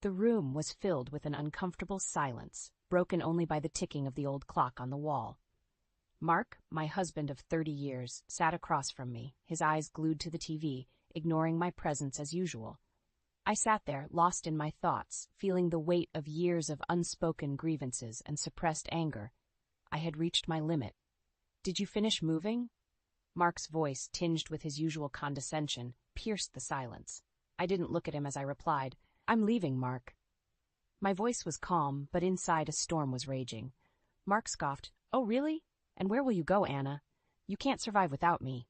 The room was filled with an uncomfortable silence, broken only by the ticking of the old clock on the wall. Mark, my husband of 30 years, sat across from me, his eyes glued to the TV, ignoring my presence as usual. I sat there, lost in my thoughts, feeling the weight of years of unspoken grievances and suppressed anger. I had reached my limit. "Did you finish moving?" Mark's voice, tinged with his usual condescension, pierced the silence. I didn't look at him as I replied, "I'm leaving, Mark." My voice was calm, but inside a storm was raging. Mark scoffed, "Oh, really? And where will you go, Anna? You can't survive without me."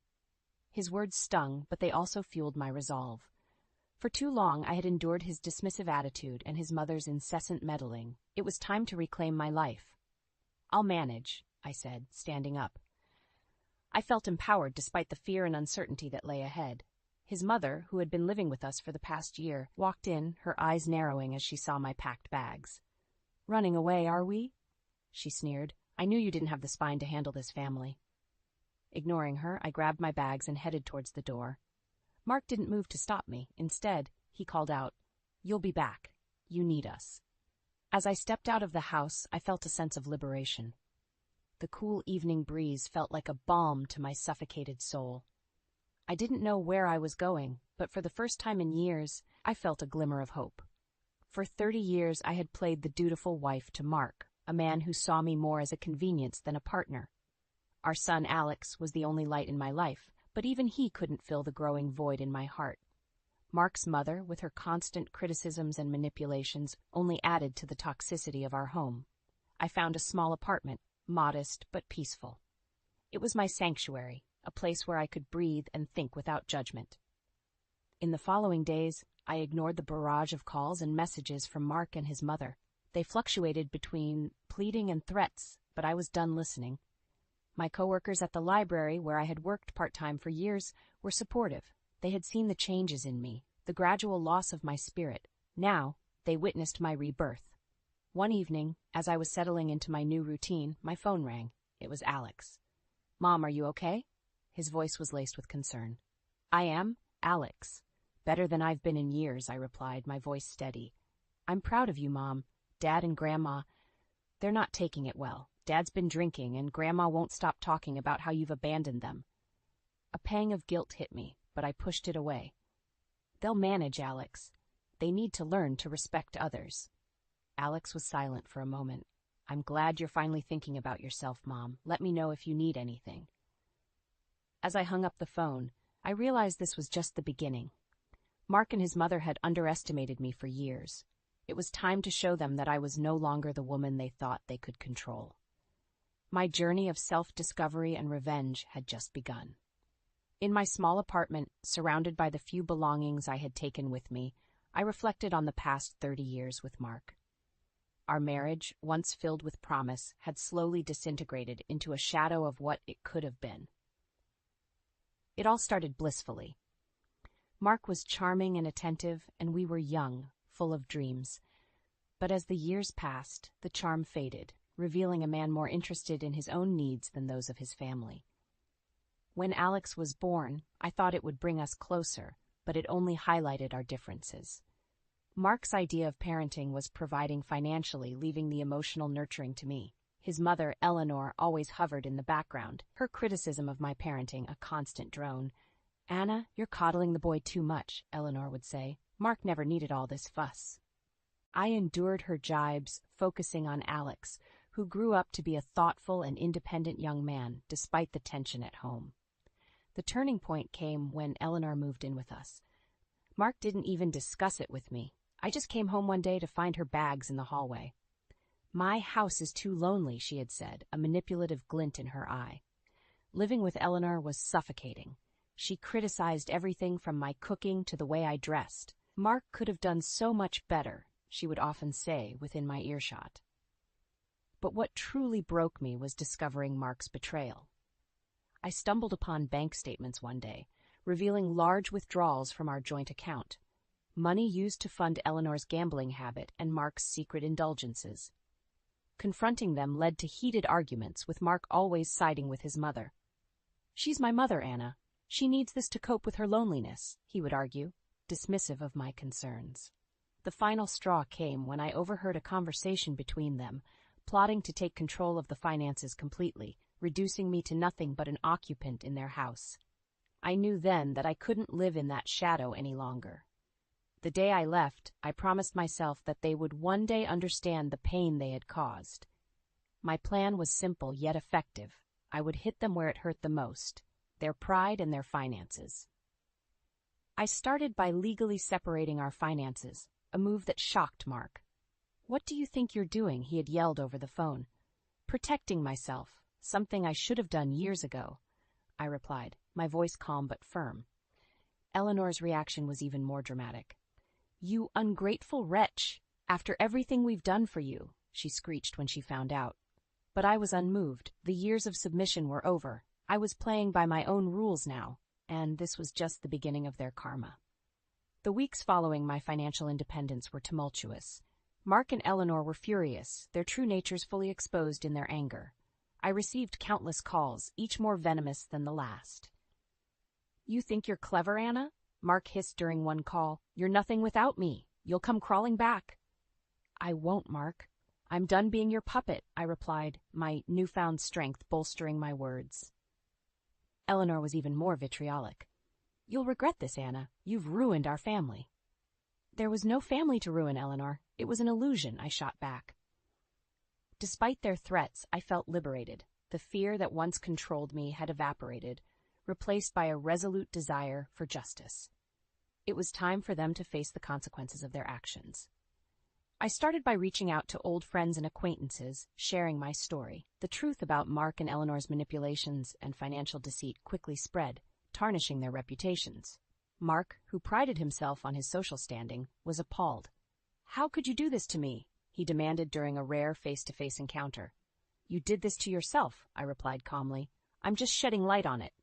His words stung, but they also fueled my resolve. For too long I had endured his dismissive attitude and his mother's incessant meddling. It was time to reclaim my life. "I'll manage," I said, standing up. I felt empowered despite the fear and uncertainty that lay ahead. His mother, who had been living with us for the past year, walked in, her eyes narrowing as she saw my packed bags. "Running away, are we?" she sneered. "I knew you didn't have the spine to handle this family." Ignoring her, I grabbed my bags and headed towards the door. Mark didn't move to stop me. Instead, he called out, "You'll be back. You need us." As I stepped out of the house, I felt a sense of liberation. The cool evening breeze felt like a balm to my suffocated soul. I didn't know where I was going, but for the first time in years, I felt a glimmer of hope. For 30 years, I had played the dutiful wife to Mark, a man who saw me more as a convenience than a partner. Our son Alex was the only light in my life, but even he couldn't fill the growing void in my heart. Mark's mother, with her constant criticisms and manipulations, only added to the toxicity of our home. I found a small apartment, modest but peaceful. It was my sanctuary, a place where I could breathe and think without judgment. In the following days, I ignored the barrage of calls and messages from Mark and his mother. They fluctuated between pleading and threats, but I was done listening. My coworkers at the library, where I had worked part-time for years, were supportive. They had seen the changes in me, the gradual loss of my spirit. Now, they witnessed my rebirth. One evening, as I was settling into my new routine, my phone rang. It was Alex. "Mom, are you okay?" His voice was laced with concern. "I am, Alex. Better than I've been in years," I replied, my voice steady. "I'm proud of you, Mom. Dad and Grandma, they're not taking it well. Dad's been drinking, and Grandma won't stop talking about how you've abandoned them." A pang of guilt hit me, but I pushed it away. "They'll manage, Alex. They need to learn to respect others." Alex was silent for a moment. "I'm glad you're finally thinking about yourself, Mom. Let me know if you need anything." As I hung up the phone, I realized this was just the beginning. Mark and his mother had underestimated me for years. It was time to show them that I was no longer the woman they thought they could control. My journey of self-discovery and revenge had just begun. In my small apartment, surrounded by the few belongings I had taken with me, I reflected on the past 30 years with Mark. Our marriage, once filled with promise, had slowly disintegrated into a shadow of what it could have been. It all started blissfully. Mark was charming and attentive, and we were young, full of dreams. But as the years passed, the charm faded, revealing a man more interested in his own needs than those of his family. When Alex was born, I thought it would bring us closer, but it only highlighted our differences. Mark's idea of parenting was providing financially, leaving the emotional nurturing to me. His mother, Eleanor, always hovered in the background, her criticism of my parenting a constant drone. "Anna, you're coddling the boy too much," Eleanor would say. "Mark never needed all this fuss." I endured her jibes, focusing on Alex, who grew up to be a thoughtful and independent young man, despite the tension at home. The turning point came when Eleanor moved in with us. Mark didn't even discuss it with me. I just came home one day to find her bags in the hallway. "My house is too lonely," she had said, a manipulative glint in her eye. Living with Eleanor was suffocating. She criticized everything from my cooking to the way I dressed. "Mark could have done so much better," she would often say within my earshot. But what truly broke me was discovering Mark's betrayal. I stumbled upon bank statements one day, revealing large withdrawals from our joint account, money used to fund Eleanor's gambling habit and Mark's secret indulgences. Confronting them led to heated arguments, with Mark always siding with his mother. "She's my mother, Anna. She needs this to cope with her loneliness," he would argue, dismissive of my concerns. The final straw came when I overheard a conversation between them, plotting to take control of the finances completely, reducing me to nothing but an occupant in their house. I knew then that I couldn't live in that shadow any longer. The day I left, I promised myself that they would one day understand the pain they had caused. My plan was simple yet effective. I would hit them where it hurt the most, their pride and their finances. I started by legally separating our finances, a move that shocked Mark. "What do you think you're doing?" he had yelled over the phone. "Protecting myself, something I should have done years ago," I replied, my voice calm but firm. Eleanor's reaction was even more dramatic. "You ungrateful wretch! After everything we've done for you," she screeched when she found out. But I was unmoved. The years of submission were over. I was playing by my own rules now, and this was just the beginning of their karma. The weeks following my financial independence were tumultuous. Mark and Eleanor were furious, their true natures fully exposed in their anger. I received countless calls, each more venomous than the last. "You think you're clever, Anna?" Mark hissed during one call. "You're nothing without me. You'll come crawling back." "I won't, Mark. I'm done being your puppet," I replied, my newfound strength bolstering my words. Eleanor was even more vitriolic. "You'll regret this, Anna. You've ruined our family." "There was no family to ruin, Eleanor. It was an illusion," I shot back. Despite their threats, I felt liberated. The fear that once controlled me had evaporated, replaced by a resolute desire for justice. It was time for them to face the consequences of their actions. I started by reaching out to old friends and acquaintances, sharing my story. The truth about Mark and Eleanor's manipulations and financial deceit quickly spread, tarnishing their reputations. Mark, who prided himself on his social standing, was appalled. "How could you do this to me?" he demanded during a rare face-to-face encounter. "You did this to yourself," I replied calmly. "I'm just shedding light on it."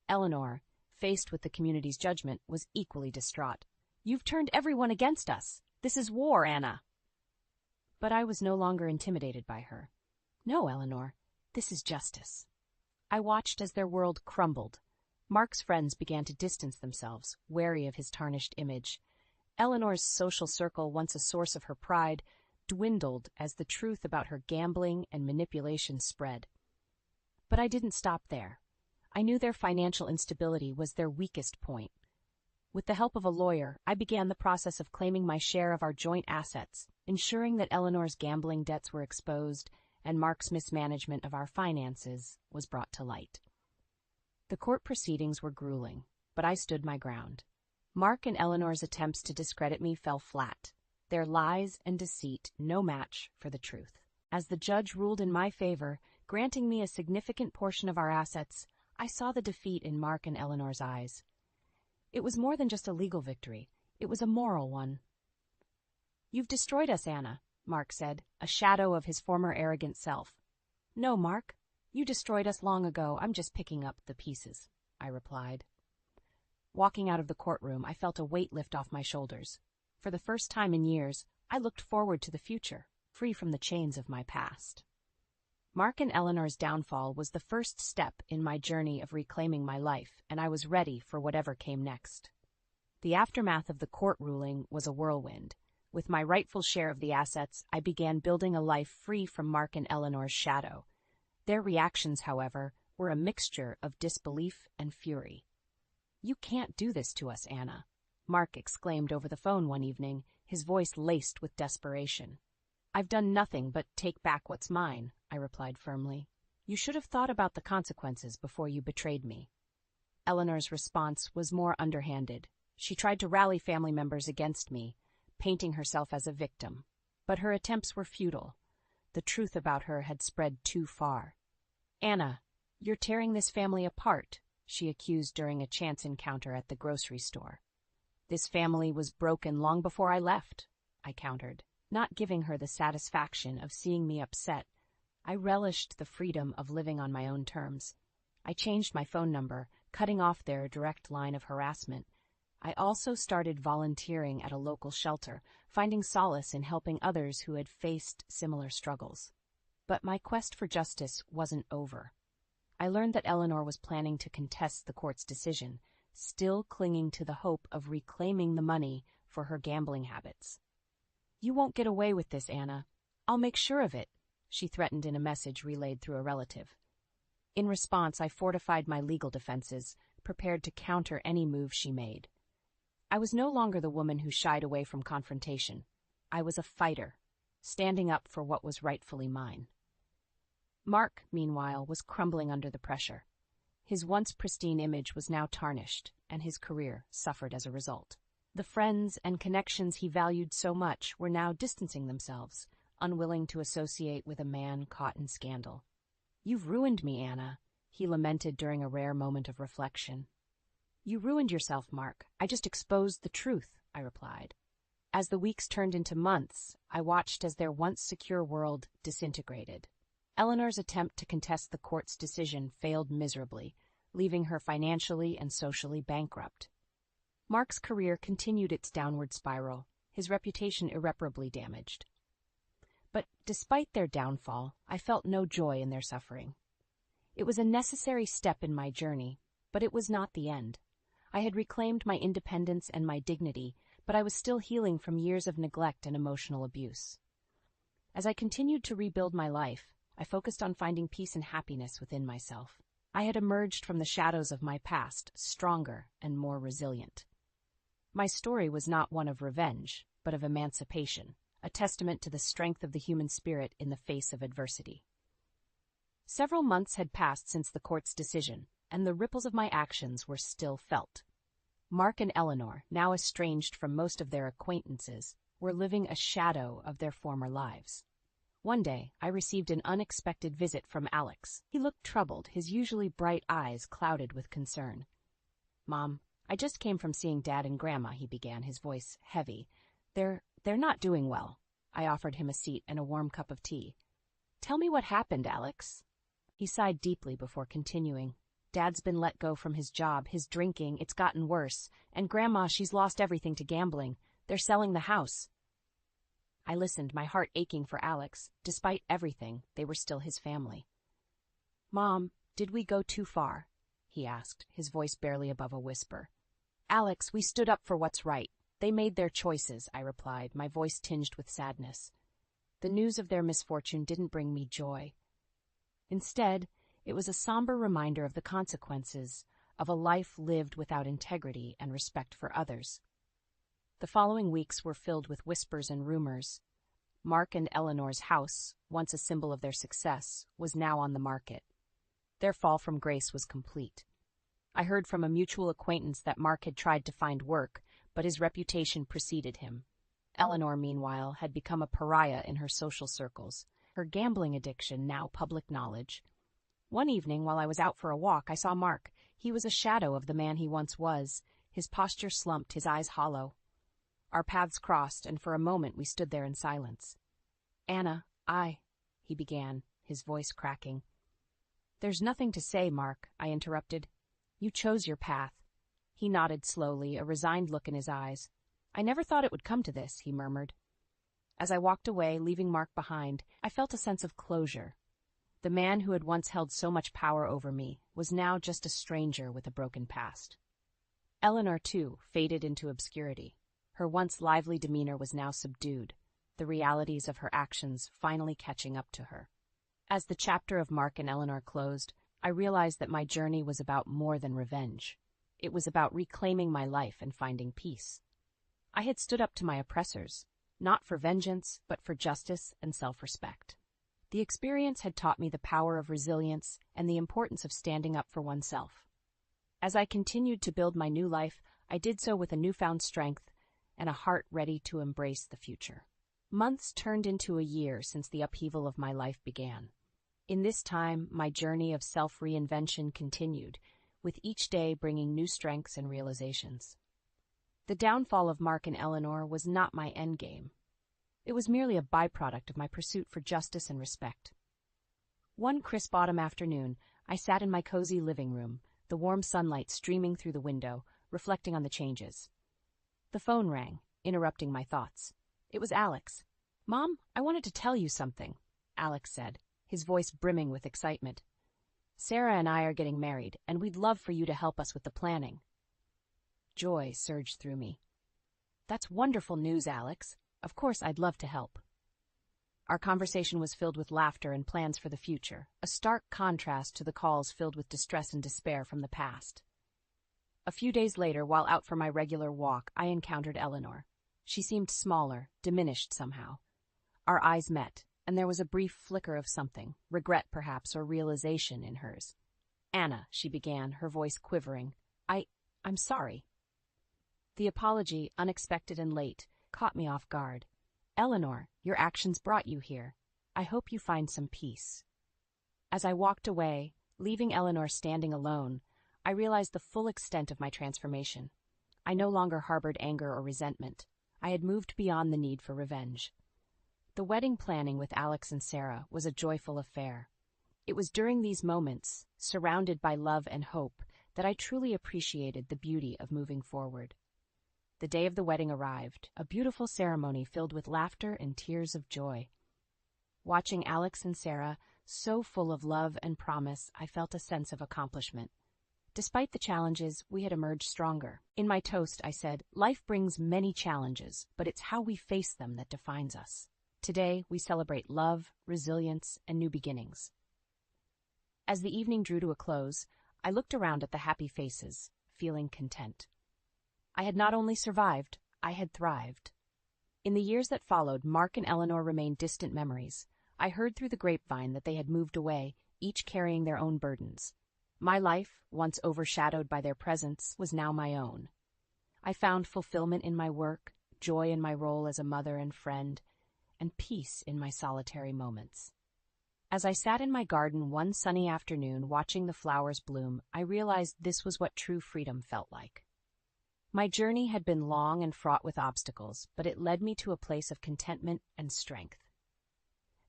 Eleanor, faced with the community's judgment, was equally distraught. "You've turned everyone against us. This is war, Anna." But I was no longer intimidated by her. "No, Eleanor, this is justice." I watched as their world crumbled. Mark's friends began to distance themselves, wary of his tarnished image. Eleanor's social circle, once a source of her pride, dwindled as the truth about her gambling and manipulation spread. But I didn't stop there. I knew their financial instability was their weakest point. With the help of a lawyer, I began the process of claiming my share of our joint assets, ensuring that Eleanor's gambling debts were exposed and Mark's mismanagement of our finances was brought to light. The court proceedings were grueling, but I stood my ground. Mark and Eleanor's attempts to discredit me fell flat, their lies and deceit no match for the truth. As the judge ruled in my favor, granting me a significant portion of our assets, I saw the defeat in Mark and Eleanor's eyes. It was more than just a legal victory. It was a moral one. "You've destroyed us, Anna," Mark said, a shadow of his former arrogant self. "No, Mark, you destroyed us long ago. I'm just picking up the pieces," I replied. Walking out of the courtroom, I felt a weight lift off my shoulders. For the first time in years, I looked forward to the future, free from the chains of my past. Mark and Eleanor's downfall was the first step in my journey of reclaiming my life, and I was ready for whatever came next. The aftermath of the court ruling was a whirlwind. With my rightful share of the assets, I began building a life free from Mark and Eleanor's shadow. Their reactions, however, were a mixture of disbelief and fury. "You can't do this to us, Anna," Mark exclaimed over the phone one evening, his voice laced with desperation. "I've done nothing but take back what's mine," I replied firmly. "You should have thought about the consequences before you betrayed me." Eleanor's response was more underhanded. She tried to rally family members against me, painting herself as a victim. But her attempts were futile. The truth about her had spread too far. "Anna, you're tearing this family apart," she accused during a chance encounter at the grocery store. "This family was broken long before I left," I countered, not giving her the satisfaction of seeing me upset. I relished the freedom of living on my own terms. I changed my phone number, cutting off their direct line of harassment. I also started volunteering at a local shelter, finding solace in helping others who had faced similar struggles. But my quest for justice wasn't over. I learned that Eleanor was planning to contest the court's decision, still clinging to the hope of reclaiming the money for her gambling habits. "You won't get away with this, Anna. I'll make sure of it," she threatened in a message relayed through a relative. In response, I fortified my legal defenses, prepared to counter any move she made. I was no longer the woman who shied away from confrontation. I was a fighter, standing up for what was rightfully mine. Mark, meanwhile, was crumbling under the pressure. His once pristine image was now tarnished, and his career suffered as a result. The friends and connections he valued so much were now distancing themselves, unwilling to associate with a man caught in scandal. "You've ruined me, Anna," he lamented during a rare moment of reflection. "You ruined yourself, Mark. I just exposed the truth," I replied. As the weeks turned into months, I watched as their once secure world disintegrated. Eleanor's attempt to contest the court's decision failed miserably, leaving her financially and socially bankrupt. Mark's career continued its downward spiral, his reputation irreparably damaged. But despite their downfall, I felt no joy in their suffering. It was a necessary step in my journey, but it was not the end. I had reclaimed my independence and my dignity, but I was still healing from years of neglect and emotional abuse. As I continued to rebuild my life, I focused on finding peace and happiness within myself. I had emerged from the shadows of my past, stronger and more resilient. My story was not one of revenge, but of emancipation, a testament to the strength of the human spirit in the face of adversity. Several months had passed since the court's decision, and the ripples of my actions were still felt. Mark and Eleanor, now estranged from most of their acquaintances, were living a shadow of their former lives. One day, I received an unexpected visit from Alex. He looked troubled, his usually bright eyes clouded with concern. "Mom, I just came from seeing Dad and Grandma," he began, his voice heavy. They're not doing well." I offered him a seat and a warm cup of tea. "Tell me what happened, Alex." He sighed deeply before continuing. "Dad's been let go from his job, his drinking, it's gotten worse. And Grandma, she's lost everything to gambling. They're selling the house." I listened, my heart aching for Alex. Despite everything, they were still his family. "Mom, did we go too far?" he asked, his voice barely above a whisper. "Alex, we stood up for what's right. They made their choices," I replied, my voice tinged with sadness. The news of their misfortune didn't bring me joy. Instead, it was a somber reminder of the consequences of a life lived without integrity and respect for others. The following weeks were filled with whispers and rumors. Mark and Eleanor's house, once a symbol of their success, was now on the market. Their fall from grace was complete. I heard from a mutual acquaintance that Mark had tried to find work, but his reputation preceded him. Eleanor, meanwhile, had become a pariah in her social circles, her gambling addiction now public knowledge. One evening, while I was out for a walk, I saw Mark. He was a shadow of the man he once was, his posture slumped, his eyes hollow. Our paths crossed, and for a moment we stood there in silence. "Anna, he began, his voice cracking. "There's nothing to say, Mark," I interrupted. "You chose your path." He nodded slowly, a resigned look in his eyes. "I never thought it would come to this," he murmured. As I walked away, leaving Mark behind, I felt a sense of closure. The man who had once held so much power over me was now just a stranger with a broken past. Eleanor, too, faded into obscurity. Her once lively demeanor was now subdued, the realities of her actions finally catching up to her. As the chapter of Mark and Eleanor closed, I realized that my journey was about more than revenge. It was about reclaiming my life and finding peace. I had stood up to my oppressors, not for vengeance, but for justice and self-respect. The experience had taught me the power of resilience and the importance of standing up for oneself. As I continued to build my new life, I did so with a newfound strength and a heart ready to embrace the future. Months turned into a year since the upheaval of my life began. In this time, my journey of self-reinvention continued, with each day bringing new strengths and realizations. The downfall of Mark and Eleanor was not my endgame. It was merely a byproduct of my pursuit for justice and respect. One crisp autumn afternoon, I sat in my cozy living room, the warm sunlight streaming through the window, reflecting on the changes. The phone rang, interrupting my thoughts. It was Alex. "Mom, I wanted to tell you something," Alex said, his voice brimming with excitement. "Sarah and I are getting married, and we'd love for you to help us with the planning." Joy surged through me. That's wonderful news, Alex. Of course, I'd love to help. Our conversation was filled with laughter and plans for the future, a stark contrast to the calls filled with distress and despair from the past. A few days later, while out for my regular walk, I encountered Eleanor. She seemed smaller, diminished somehow. Our eyes met, and there was a brief flicker of something, regret perhaps, or realization in hers. "Anna," she began, her voice quivering. I'm sorry." The apology, unexpected and late, caught me off guard. "Eleanor, your actions brought you here. I hope you find some peace." As I walked away, leaving Eleanor standing alone, I realized the full extent of my transformation. I no longer harbored anger or resentment. I had moved beyond the need for revenge. The wedding planning with Alex and Sarah was a joyful affair. It was during these moments, surrounded by love and hope, that I truly appreciated the beauty of moving forward. The day of the wedding arrived, a beautiful ceremony filled with laughter and tears of joy. Watching Alex and Sarah, so full of love and promise, I felt a sense of accomplishment. Despite the challenges, we had emerged stronger. In my toast, I said, "Life brings many challenges, but it's how we face them that defines us." Today, we celebrate love, resilience, and new beginnings. As the evening drew to a close, I looked around at the happy faces, feeling content. I had not only survived, I had thrived. In the years that followed, Mark and Eleanor remained distant memories. I heard through the grapevine that they had moved away, each carrying their own burdens. My life, once overshadowed by their presence, was now my own. I found fulfillment in my work, joy in my role as a mother and friend, and peace in my solitary moments. As I sat in my garden one sunny afternoon watching the flowers bloom, I realized this was what true freedom felt like. My journey had been long and fraught with obstacles, but it led me to a place of contentment and strength.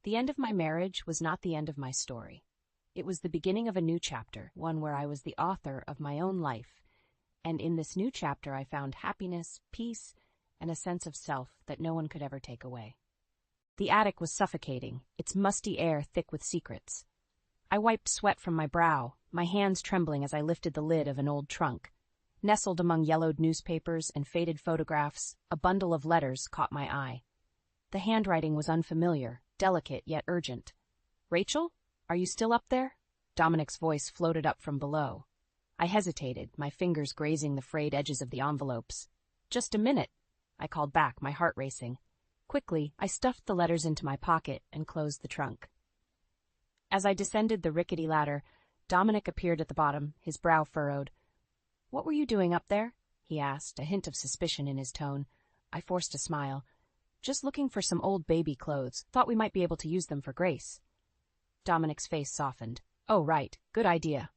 The end of my marriage was not the end of my story. It was the beginning of a new chapter, one where I was the author of my own life, and in this new chapter I found happiness, peace, and a sense of self that no one could ever take away. The attic was suffocating, its musty air thick with secrets. I wiped sweat from my brow, my hands trembling as I lifted the lid of an old trunk. Nestled among yellowed newspapers and faded photographs, a bundle of letters caught my eye. The handwriting was unfamiliar, delicate yet urgent. "Rachel, are you still up there?" Dominic's voice floated up from below. I hesitated, my fingers grazing the frayed edges of the envelopes. "Just a minute," I called back, my heart racing. Quickly, I stuffed the letters into my pocket and closed the trunk. As I descended the rickety ladder, Dominic appeared at the bottom, his brow furrowed. "What were you doing up there?" he asked, a hint of suspicion in his tone. I forced a smile. "Just looking for some old baby clothes. Thought we might be able to use them for Grace." Dominic's face softened. "Oh, right. Good idea."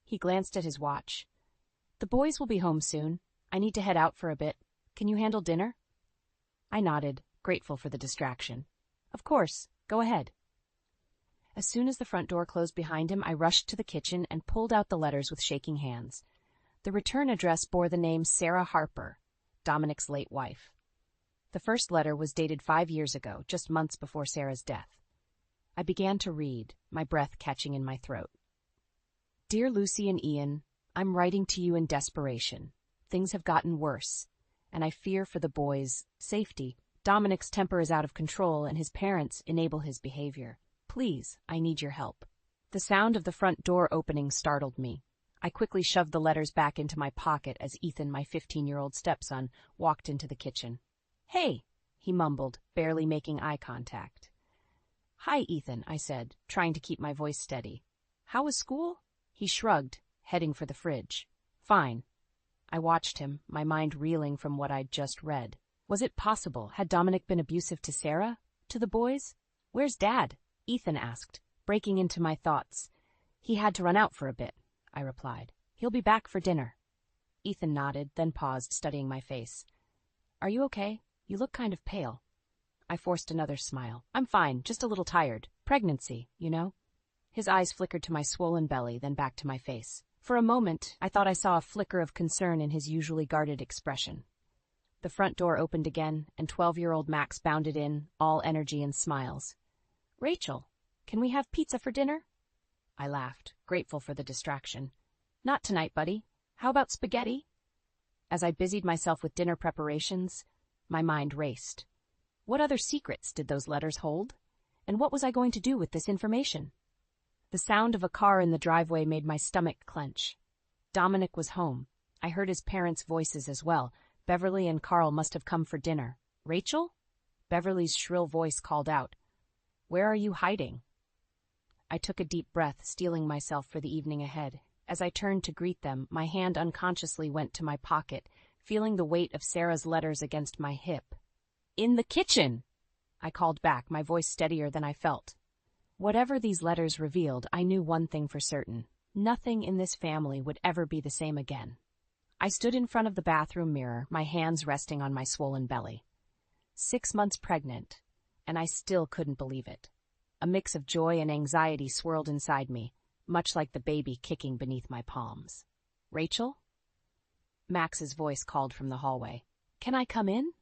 He glanced at his watch. "The boys will be home soon. I need to head out for a bit. Can you handle dinner?" I nodded, grateful for the distraction. "Of course. Go ahead." As soon as the front door closed behind him, I rushed to the kitchen and pulled out the letters with shaking hands. The return address bore the name Sarah Harper, Dominic's late wife. The first letter was dated 5 years ago, just months before Sarah's death. I began to read, my breath catching in my throat. "Dear Lucy and Ian, I'm writing to you in desperation. Things have gotten worse, and I fear for the boys' safety. Dominic's temper is out of control, and his parents enable his behavior. Please, I need your help." The sound of the front door opening startled me. I quickly shoved the letters back into my pocket as Ethan, my 15-year-old stepson, walked into the kitchen. "Hey," he mumbled, barely making eye contact. "Hi, Ethan," I said, trying to keep my voice steady. "How was school?" He shrugged, heading for the fridge. "Fine." I watched him, my mind reeling from what I'd just read. Was it possible? Had Dominic been abusive to Sarah? To the boys? "Where's Dad?" Ethan asked, breaking into my thoughts. "He had to run out for a bit," I replied. "He'll be back for dinner." Ethan nodded, then paused, studying my face. "Are you okay? You look kind of pale." I forced another smile. "I'm fine, just a little tired. Pregnancy, you know." His eyes flickered to my swollen belly, then back to my face. For a moment, I thought I saw a flicker of concern in his usually guarded expression. The front door opened again, and 12-year-old Max bounded in, all energy and smiles. "Rachel, can we have pizza for dinner?" I laughed, grateful for the distraction. "Not tonight, buddy. How about spaghetti?" As I busied myself with dinner preparations, my mind raced. What other secrets did those letters hold? And what was I going to do with this information? The sound of a car in the driveway made my stomach clench. Dominic was home. I heard his parents' voices as well. Beverly and Carl must have come for dinner. Rachel? Beverly's shrill voice called out. Where are you hiding? I took a deep breath, steeling myself for the evening ahead. As I turned to greet them, my hand unconsciously went to my pocket, feeling the weight of Sarah's letters against my hip. In the kitchen! I called back, my voice steadier than I felt. Whatever these letters revealed, I knew one thing for certain. Nothing in this family would ever be the same again. I stood in front of the bathroom mirror, my hands resting on my swollen belly. 6 months pregnant, and I still couldn't believe it. A mix of joy and anxiety swirled inside me, much like the baby kicking beneath my palms. Rachel? Max's voice called from the hallway. Can I come in?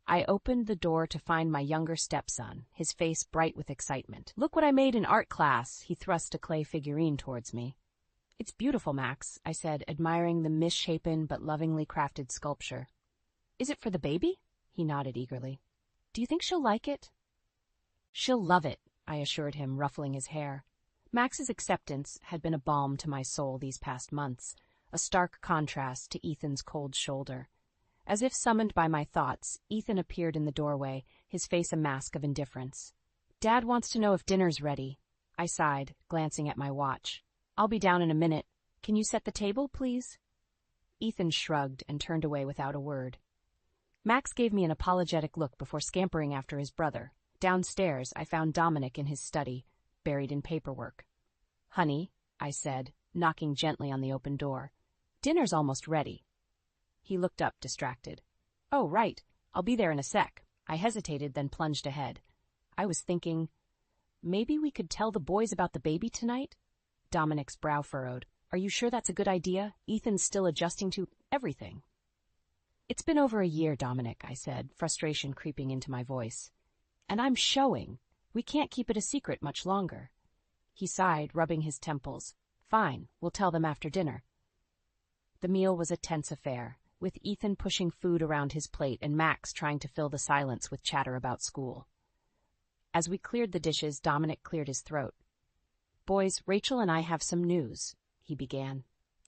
I opened the door to find my younger stepson, his face bright with excitement. Look what I made in art class, he thrust a clay figurine towards me. It's beautiful, Max, I said, admiring the misshapen but lovingly crafted sculpture. Is it for the baby? He nodded eagerly. Do you think she'll like it? She'll love it, I assured him, ruffling his hair. Max's acceptance had been a balm to my soul these past months, a stark contrast to Ethan's cold shoulder. As if summoned by my thoughts, Ethan appeared in the doorway, his face a mask of indifference. Dad wants to know if dinner's ready. I sighed, glancing at my watch. I'll be down in a minute. Can you set the table, please? Ethan shrugged and turned away without a word. Max gave me an apologetic look before scampering after his brother. Downstairs, I found Dominic in his study, buried in paperwork. Honey, I said, knocking gently on the open door. Dinner's almost ready. He looked up, distracted. Oh, right. I'll be there in a sec. I hesitated, then plunged ahead. I was thinking, maybe we could tell the boys about the baby tonight? Dominic's brow furrowed. Are you sure that's a good idea? Ethan's still adjusting to everything. It's been over a year, Dominic, I said, frustration creeping into my voice. And I'm showing. We can't keep it a secret much longer. He sighed, rubbing his temples. Fine, we'll tell them after dinner. The meal was a tense affair, with Ethan pushing food around his plate and Max trying to fill the silence with chatter about school. As we cleared the dishes, Dominic cleared his throat. Boys, Rachel and I have some news, he began.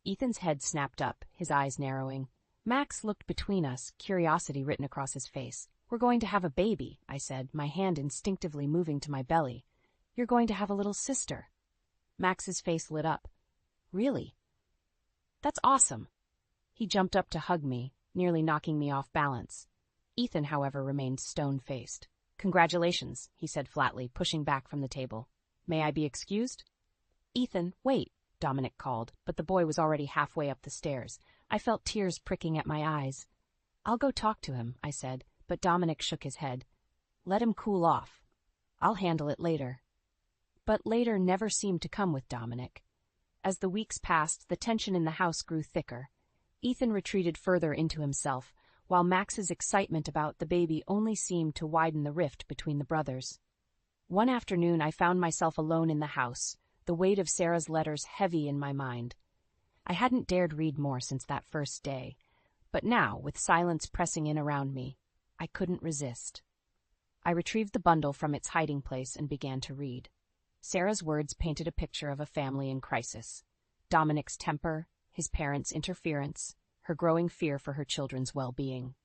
Ethan's head snapped up, his eyes narrowing. Max looked between us, curiosity written across his face. We're going to have a baby, I said, my hand instinctively moving to my belly. You're going to have a little sister. Max's face lit up. Really? That's awesome. He jumped up to hug me, nearly knocking me off balance. Ethan, however, remained stone-faced. Congratulations, he said flatly, pushing back from the table. May I be excused? Ethan, wait, Dominic called, but the boy was already halfway up the stairs. I felt tears pricking at my eyes. I'll go talk to him, I said, but Dominic shook his head. Let him cool off. I'll handle it later. But later never seemed to come with Dominic. As the weeks passed, the tension in the house grew thicker. Ethan retreated further into himself, while Max's excitement about the baby only seemed to widen the rift between the brothers. One afternoon I found myself alone in the house, the weight of Sarah's letters heavy in my mind. I hadn't dared read more since that first day, but now, with silence pressing in around me, I couldn't resist. I retrieved the bundle from its hiding place and began to read. Sarah's words painted a picture of a family in crisis. Dominic's temper, his parents' interference, her growing fear for her children's well-being.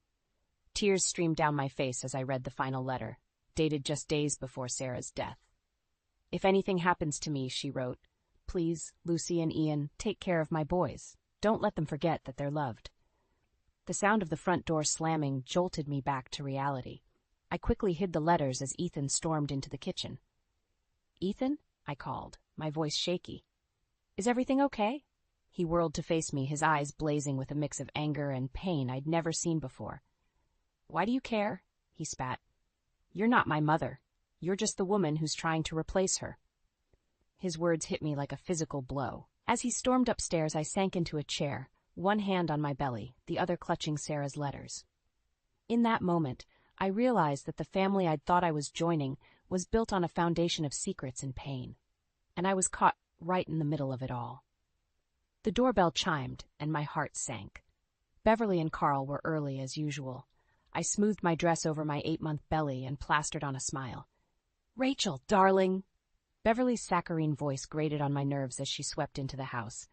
Tears streamed down my face as I read the final letter, dated just days before Sarah's death. If anything happens to me, she wrote, please, Lucy and Ian, take care of my boys. Don't let them forget that they're loved. The sound of the front door slamming jolted me back to reality. I quickly hid the letters as Ethan stormed into the kitchen. Ethan? I called, my voice shaky. Is everything okay? He whirled to face me, his eyes blazing with a mix of anger and pain I'd never seen before. Why do you care? He spat. You're not my mother. You're just the woman who's trying to replace her. His words hit me like a physical blow. As he stormed upstairs, I sank into a chair, one hand on my belly, the other clutching Sarah's letters. In that moment, I realized that the family I'd thought I was joining was built on a foundation of secrets and pain, and I was caught right in the middle of it all. The doorbell chimed, and my heart sank. Beverly and Carl were early as usual. I smoothed my dress over my 8-month belly and plastered on a smile. "Rachel, darling!" Beverly's saccharine voice grated on my nerves as she swept into the house.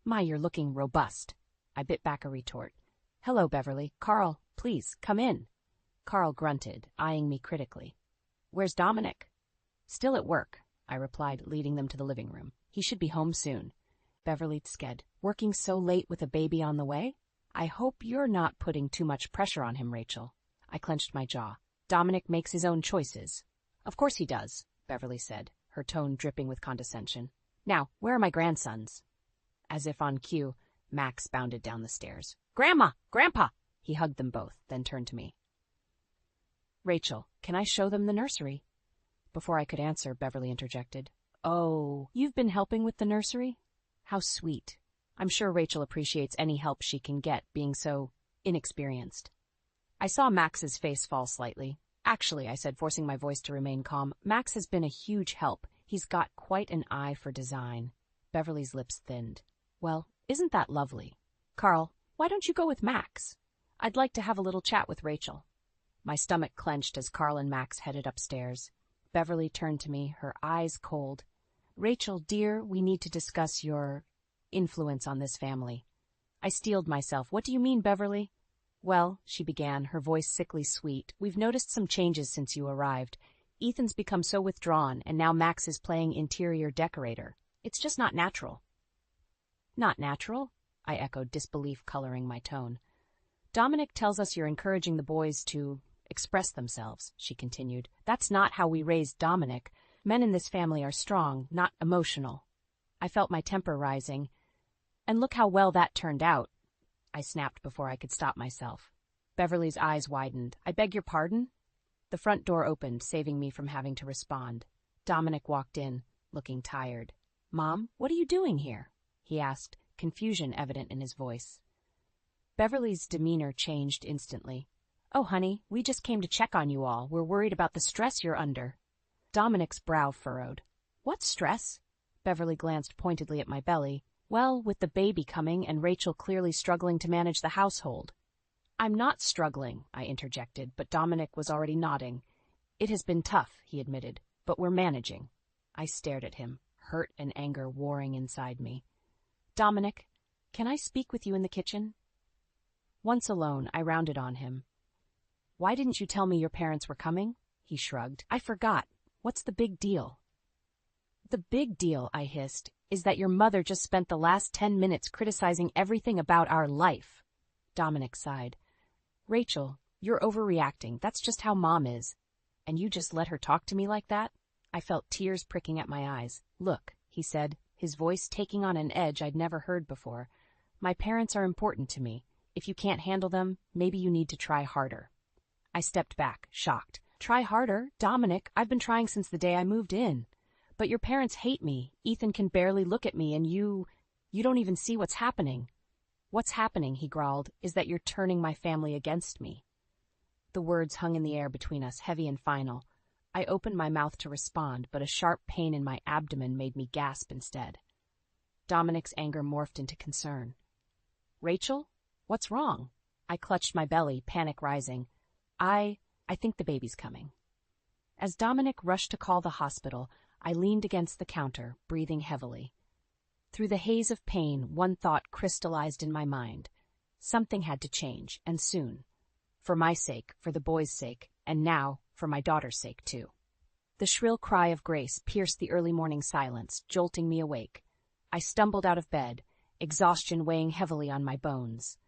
"My, you're looking robust." I bit back a retort. "Hello, Beverly. Carl, please, come in." Carl grunted, eyeing me critically. "Where's Dominic?" "Still at work," I replied, leading them to the living room. "He should be home soon." Beverly sked. "Working so late with a baby on the way? I hope you're not putting too much pressure on him, Rachel." I clenched my jaw. "Dominic makes his own choices." "Of course he does," Beverly said, her tone dripping with condescension. "Now, where are my grandsons?" As if on cue, Max bounded down the stairs. "Grandma! Grandpa!" He hugged them both, then turned to me. "Rachel, can I show them the nursery?" Before I could answer, Beverly interjected. "Oh, you've been helping with the nursery? How sweet. I'm sure Rachel appreciates any help she can get, being so inexperienced." I saw Max's face fall slightly. "Actually," I said, forcing my voice to remain calm, "Max has been a huge help. He's got quite an eye for design." Beverly's lips thinned. "Well, isn't that lovely? Carl, why don't you go with Max? I'd like to have a little chat with Rachel." My stomach clenched as Carl and Max headed upstairs. Beverly turned to me, her eyes cold. "Rachel, dear, we need to discuss your influence on this family." I steeled myself. "What do you mean, Beverly?" "Well," she began, her voice sickly sweet, "we've noticed some changes since you arrived. Ethan's become so withdrawn, and now Max is playing interior decorator. It's just not natural." "Not natural?" I echoed, disbelief coloring my tone. "Dominic tells us you're encouraging the boys to express themselves," she continued. "That's not how we raised Dominic. Men in this family are strong, not emotional." I felt my temper rising. "And look how well that turned out," I snapped before I could stop myself. Beverly's eyes widened. "I beg your pardon?" The front door opened, saving me from having to respond. Dominic walked in, looking tired. "Mom, what are you doing here?" he asked, confusion evident in his voice. Beverly's demeanor changed instantly. "Oh, honey, we just came to check on you all. We're worried about the stress you're under." Dominic's brow furrowed. "What stress?" Beverly glanced pointedly at my belly. "Well, with the baby coming and Rachel clearly struggling to manage the household." "I'm not struggling," I interjected, but Dominic was already nodding. "It has been tough," he admitted, "but we're managing." I stared at him, hurt and anger warring inside me. "Dominic, can I speak with you in the kitchen?" Once alone, I rounded on him. "Why didn't you tell me your parents were coming?" He shrugged. "I forgot. What's the big deal?" "The big deal," I hissed, "is that your mother just spent the last 10 minutes criticizing everything about our life." Dominic sighed. "Rachel, you're overreacting. That's just how Mom is. And you just let her talk to me like that?" I felt tears pricking at my eyes. "Look," he said, his voice taking on an edge I'd never heard before. "My parents are important to me. If you can't handle them, maybe you need to try harder." I stepped back, shocked. "Try harder? Dominic, I've been trying since the day I moved in. But your parents hate me. Ethan can barely look at me, and you don't even see what's happening." "What's happening," he growled, "is that you're turning my family against me." The words hung in the air between us, heavy and final. I opened my mouth to respond, but a sharp pain in my abdomen made me gasp instead. Dominic's anger morphed into concern. "Rachel, what's wrong?" I clutched my belly, panic rising. I think the baby's coming." As Dominic rushed to call the hospital, I leaned against the counter, breathing heavily. Through the haze of pain, one thought crystallized in my mind. Something had to change, and soon. For my sake, for the boys' sake, and now, for my daughter's sake, too. The shrill cry of Grace pierced the early morning silence, jolting me awake. I stumbled out of bed, exhaustion weighing heavily on my bones.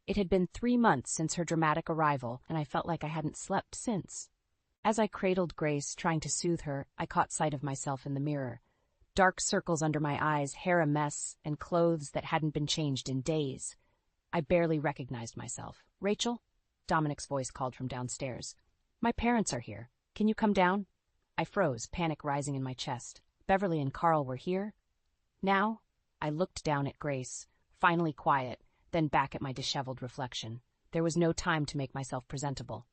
It had been 3 months since her dramatic arrival, and I felt like I hadn't slept since. As I cradled Grace, trying to soothe her, I caught sight of myself in the mirror. Dark circles under my eyes, hair a mess, and clothes that hadn't been changed in days. I barely recognized myself. "Rachel?" Dominic's voice called from downstairs. "My parents are here. Can you come down?" I froze, panic rising in my chest. Beverly and Carl were here? Now? I looked down at Grace, finally quiet, then back at my disheveled reflection. There was no time to make myself presentable.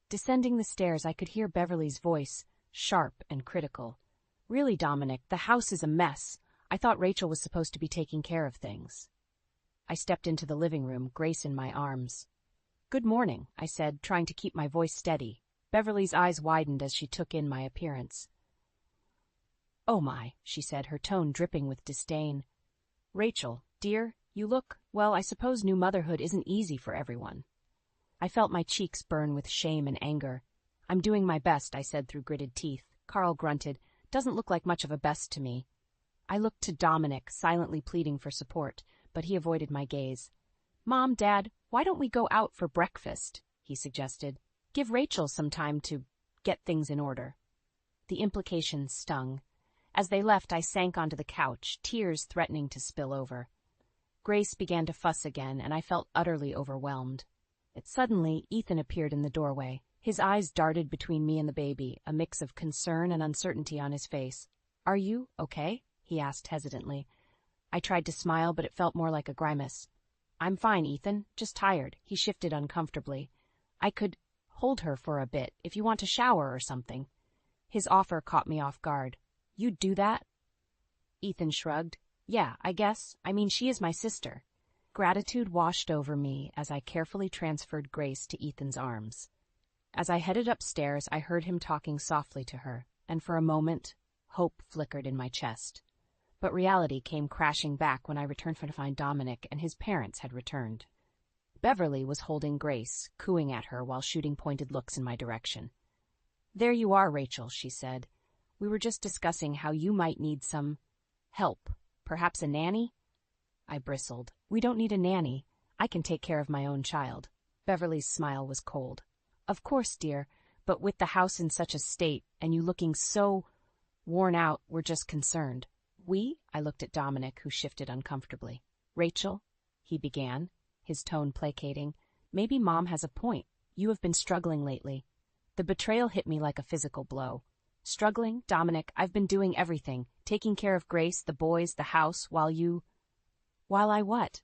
Descending the stairs, I could hear Beverly's voice, sharp and critical. "Really, Dominic, the house is a mess. I thought Rachel was supposed to be taking care of things." I stepped into the living room, Grace in my arms. "Good morning," I said, trying to keep my voice steady. Beverly's eyes widened as she took in my appearance. "Oh my," she said, her tone dripping with disdain. "Rachel, dear, you look, well, I suppose new motherhood isn't easy for everyone." I felt my cheeks burn with shame and anger. "I'm doing my best," I said through gritted teeth. Carl grunted. "Doesn't look like much of a best to me." I looked to Dominic, silently pleading for support, but he avoided my gaze. "Mom, Dad, why don't we go out for breakfast?" he suggested. "Give Rachel some time to get things in order." The implication stung. As they left, I sank onto the couch, tears threatening to spill over. Grace began to fuss again, and I felt utterly overwhelmed. Suddenly, Ethan appeared in the doorway. His eyes darted between me and the baby, a mix of concern and uncertainty on his face. "Are you okay?" he asked hesitantly. I tried to smile, but it felt more like a grimace. "I'm fine, Ethan, just tired." He shifted uncomfortably. "I could hold her for a bit, if you want to shower or something." His offer caught me off guard. "You'd do that?" Ethan shrugged. "Yeah, I guess. I mean, she is my sister." Gratitude washed over me as I carefully transferred Grace to Ethan's arms. As I headed upstairs, I heard him talking softly to her, and for a moment, hope flickered in my chest. But reality came crashing back when I returned to find Dominic and his parents had returned. Beverly was holding Grace, cooing at her while shooting pointed looks in my direction. "There you are, Rachel," she said. "We were just discussing how you might need some help. Perhaps a nanny?" I bristled. "We don't need a nanny. I can take care of my own child." Beverly's smile was cold. "Of course, dear, but with the house in such a state, and you looking so worn out, we're just concerned." "We?" I looked at Dominic, who shifted uncomfortably. "Rachel," he began, his tone placating, "maybe Mom has a point. You have been struggling lately." The betrayal hit me like a physical blow. "Struggling? Dominic, I've been doing everything, taking care of Grace, the boys, the house, while you—" "While I what?"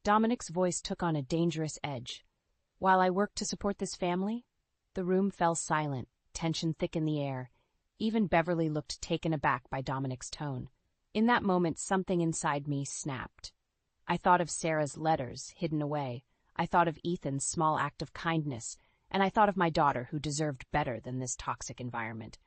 Dominic's voice took on a dangerous edge. "While I worked to support this family?" The room fell silent, tension thick in the air. Even Beverly looked taken aback by Dominic's tone. In that moment, something inside me snapped. I thought of Sarah's letters hidden away. I thought of Ethan's small act of kindness, and I thought of my daughter who deserved better than this toxic environment.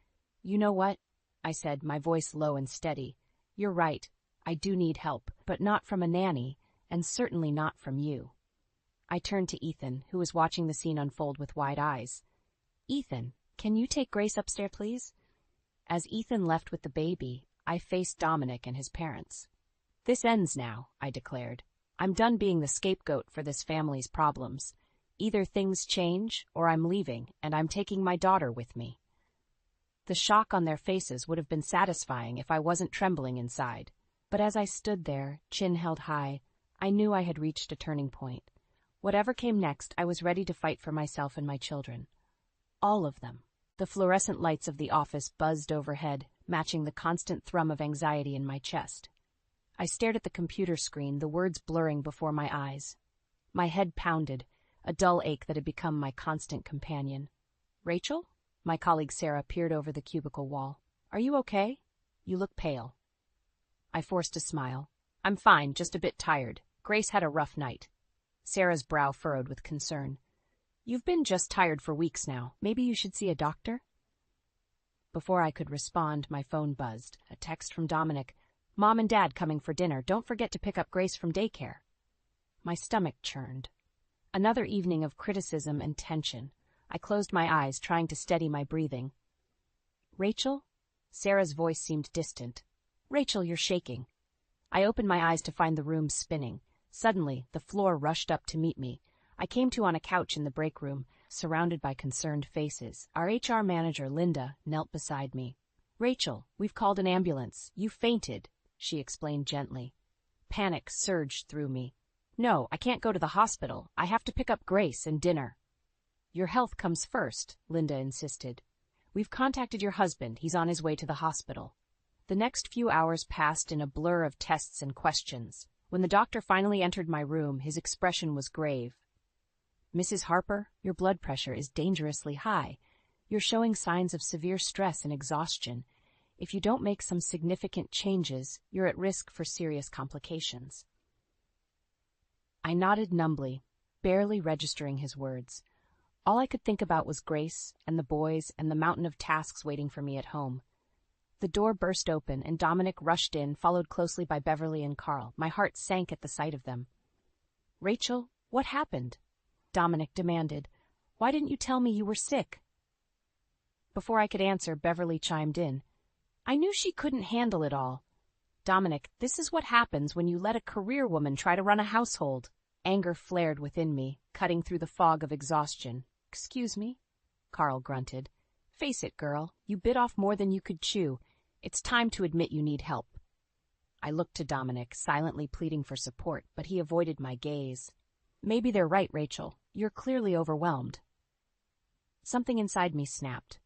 "You know what?" I said, my voice low and steady. "You're right. I do need help, but not from a nanny, and certainly not from you." I turned to Ethan, who was watching the scene unfold with wide eyes. "Ethan, can you take Grace upstairs, please?" As Ethan left with the baby, I faced Dominic and his parents. "This ends now," I declared. "I'm done being the scapegoat for this family's problems. Either things change, or I'm leaving, and I'm taking my daughter with me." The shock on their faces would have been satisfying if I wasn't trembling inside. But as I stood there, chin held high, I knew I had reached a turning point. Whatever came next, I was ready to fight for myself and my children. All of them. The fluorescent lights of the office buzzed overhead, matching the constant thrum of anxiety in my chest. I stared at the computer screen, the words blurring before my eyes. My head pounded, a dull ache that had become my constant companion. "Rachel?" My colleague Sarah peered over the cubicle wall. "Are you okay? You look pale." I forced a smile. "I'm fine, just a bit tired. Grace had a rough night." Sarah's brow furrowed with concern. "You've been just tired for weeks now. Maybe you should see a doctor?" Before I could respond, my phone buzzed. A text from Dominic. "Mom and Dad coming for dinner. Don't forget to pick up Grace from daycare." My stomach churned. Another evening of criticism and tension. I closed my eyes, trying to steady my breathing. "Rachel?" Sarah's voice seemed distant. "Rachel, you're shaking." I opened my eyes to find the room spinning. Suddenly, the floor rushed up to meet me. I came to on a couch in the break room, surrounded by concerned faces. Our HR manager, Linda, knelt beside me. "Rachel, we've called an ambulance. You fainted," she explained gently. Panic surged through me. "No, I can't go to the hospital. I have to pick up Grace and dinner." "Your health comes first," Linda insisted. "We've contacted your husband. He's on his way to the hospital." The next few hours passed in a blur of tests and questions. When the doctor finally entered my room, his expression was grave. "Mrs. Harper, your blood pressure is dangerously high. You're showing signs of severe stress and exhaustion. If you don't make some significant changes, you're at risk for serious complications." I nodded numbly, barely registering his words. All I could think about was Grace and the boys and the mountain of tasks waiting for me at home. The door burst open, and Dominic rushed in, followed closely by Beverly and Carl. My heart sank at the sight of them. "Rachel, what happened?" Dominic demanded. "Why didn't you tell me you were sick?" Before I could answer, Beverly chimed in. "I knew she couldn't handle it all." "Dominic, this is what happens when you let a career woman try to run a household." Anger flared within me, cutting through the fog of exhaustion. "Excuse me?" Carl grunted. "Face it, girl, you bit off more than you could chew. It's time to admit you need help." I looked to Dominic, silently pleading for support, but he avoided my gaze. "Maybe they're right, Rachel. You're clearly overwhelmed." Something inside me snapped.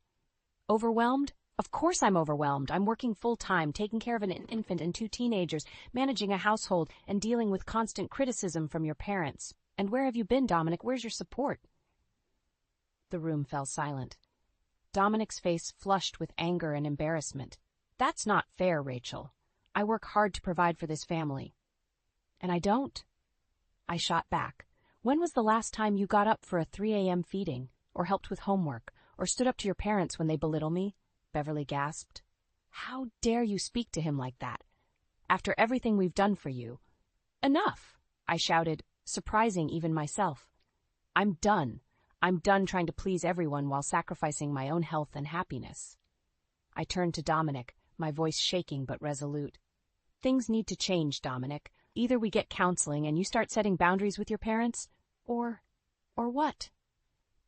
"Overwhelmed? Of course I'm overwhelmed. I'm working full-time, taking care of an infant and 2 teenagers, managing a household, and dealing with constant criticism from your parents. And where have you been, Dominic? Where's your support?" The room fell silent. Dominic's face flushed with anger and embarrassment. "That's not fair, Rachel. I work hard to provide for this family." "And I don't?" I shot back. "When was the last time you got up for a 3 a.m. feeding, or helped with homework, or stood up to your parents when they belittle me?" Beverly gasped. "How dare you speak to him like that? After everything we've done for you." "Enough!" I shouted, surprising even myself. "I'm done. I'm done trying to please everyone while sacrificing my own health and happiness." I turned to Dominic, my voice shaking but resolute. "Things need to change, Dominic. Either we get counseling and you start setting boundaries with your parents, or what?"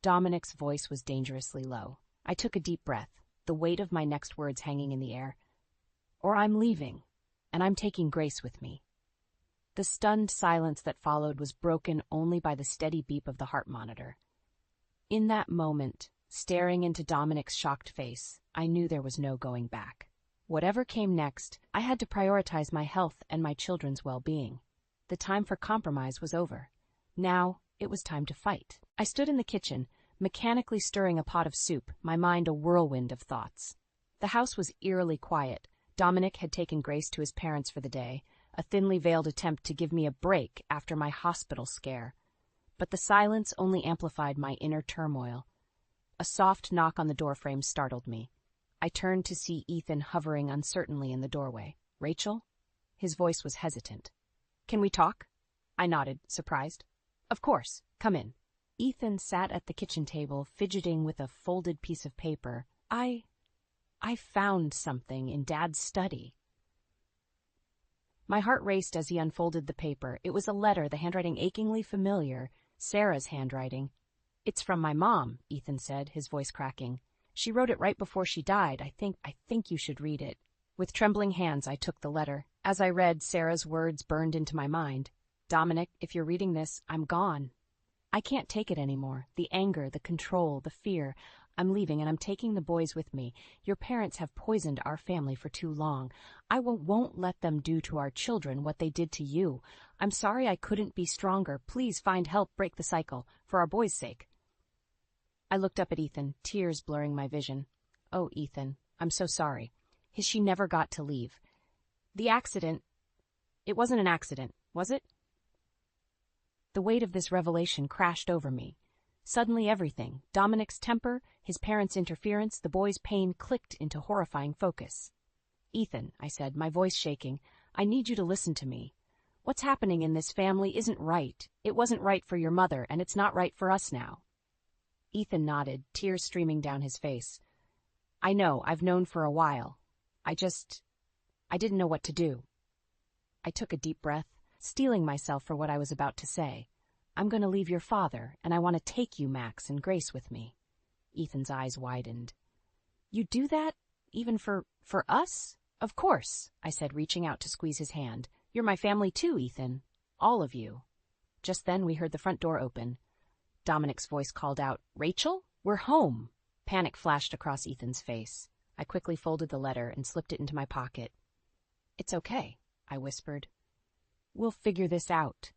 Dominic's voice was dangerously low. I took a deep breath, the weight of my next words hanging in the air. "Or I'm leaving, and I'm taking Grace with me." The stunned silence that followed was broken only by the steady beep of the heart monitor. In that moment, staring into Dominic's shocked face, I knew there was no going back. Whatever came next, I had to prioritize my health and my children's well-being. The time for compromise was over. Now, it was time to fight. I stood in the kitchen, mechanically stirring a pot of soup, my mind a whirlwind of thoughts. The house was eerily quiet. Dominic had taken Grace to his parents for the day, a thinly veiled attempt to give me a break after my hospital scare. But the silence only amplified my inner turmoil. A soft knock on the doorframe startled me. I turned to see Ethan hovering uncertainly in the doorway. "Rachel?" His voice was hesitant. "Can we talk?" I nodded, surprised. "Of course. Come in." Ethan sat at the kitchen table, fidgeting with a folded piece of paper. I found something in Dad's study." My heart raced as he unfolded the paper. It was a letter, the handwriting achingly familiar, Sarah's handwriting. "It's from my mom," Ethan said, his voice cracking. "She wrote it right before she died. I think you should read it." With trembling hands, I took the letter. As I read, Sarah's words burned into my mind. "Dominic, if you're reading this, I'm gone. I can't take it anymore. The anger, the control, the fear. I'm leaving, and I'm taking the boys with me. Your parents have poisoned our family for too long. I won't let them do to our children what they did to you. I'm sorry I couldn't be stronger. Please find help, break the cycle, for our boys' sake." I looked up at Ethan, tears blurring my vision. "Oh, Ethan, I'm so sorry. She never got to leave. The accident, it wasn't an accident, was it?" The weight of this revelation crashed over me. Suddenly everything, Dominic's temper, his parents' interference, the boys' pain, clicked into horrifying focus. "Ethan," I said, my voice shaking, "I need you to listen to me. What's happening in this family isn't right. It wasn't right for your mother, and it's not right for us now." Ethan nodded, tears streaming down his face. "I know, I've known for a while. I didn't know what to do." I took a deep breath, steeling myself for what I was about to say. "I'm going to leave your father, and I want to take you, Max, and Grace with me." Ethan's eyes widened. "You do that? Even for us?" "Of course," I said, reaching out to squeeze his hand. "You're my family too, Ethan. All of you." Just then we heard the front door open. Dominic's voice called out, "Rachel, we're home." Panic flashed across Ethan's face. I quickly folded the letter and slipped it into my pocket. "It's okay," I whispered. "We'll figure this out."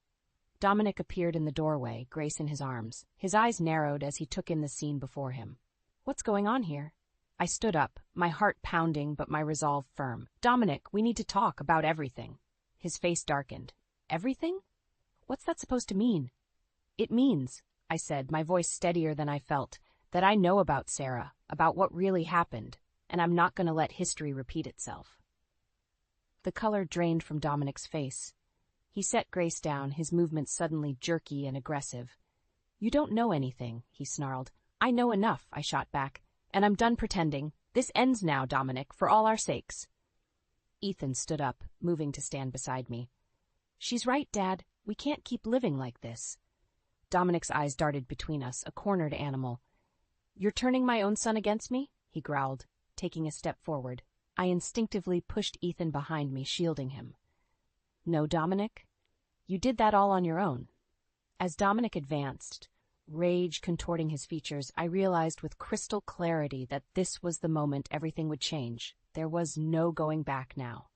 Dominic appeared in the doorway, Grace in his arms. His eyes narrowed as he took in the scene before him. "What's going on here?" I stood up, my heart pounding but my resolve firm. "Dominic, we need to talk about everything." His face darkened. "Everything? What's that supposed to mean? It means, I said, my voice steadier than I felt, that I know about Sarah, about what really happened, and I'm not going to let history repeat itself. The color drained from Dominic's face. He set Grace down, his movements suddenly jerky and aggressive. You don't know anything, he snarled. I know enough, I shot back, and I'm done pretending. This ends now, Dominic, for all our sakes. Ethan stood up, moving to stand beside me. She's right, Dad. We can't keep living like this. Dominic's eyes darted between us, a cornered animal. You're turning my own son against me? He growled, taking a step forward. I instinctively pushed Ethan behind me, shielding him. No, Dominic. You did that all on your own. As Dominic advanced, rage contorting his features, I realized with crystal clarity that this was the moment everything would change. There was no going back now.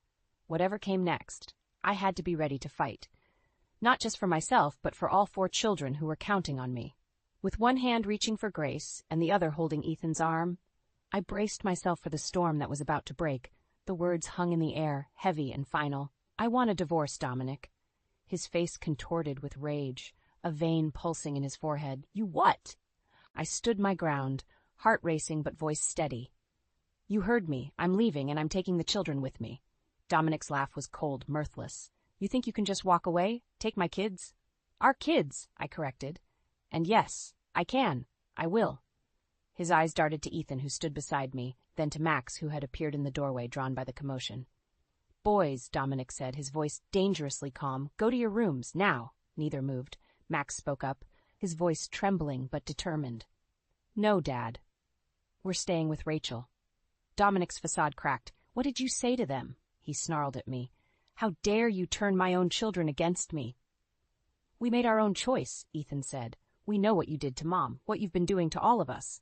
Whatever came next, I had to be ready to fight. Not just for myself, but for all 4 children who were counting on me. With one hand reaching for Grace and the other holding Ethan's arm, I braced myself for the storm that was about to break. The words hung in the air, heavy and final. I want a divorce, Dominic. His face contorted with rage, a vein pulsing in his forehead. You what? I stood my ground, heart racing but voice steady. You heard me. I'm leaving, and I'm taking the children with me. Dominic's laugh was cold, mirthless. You think you can just walk away? Take my kids? Our kids, I corrected. And yes, I can. I will. His eyes darted to Ethan, who stood beside me, then to Max, who had appeared in the doorway, drawn by the commotion. Boys, Dominic said, his voice dangerously calm. Go to your rooms, now. Neither moved. Max spoke up, his voice trembling but determined. No, Dad. We're staying with Rachel. Dominic's facade cracked. What did you say to them? He snarled at me. How dare you turn my own children against me? We made our own choice, Ethan said. We know what you did to Mom, what you've been doing to all of us.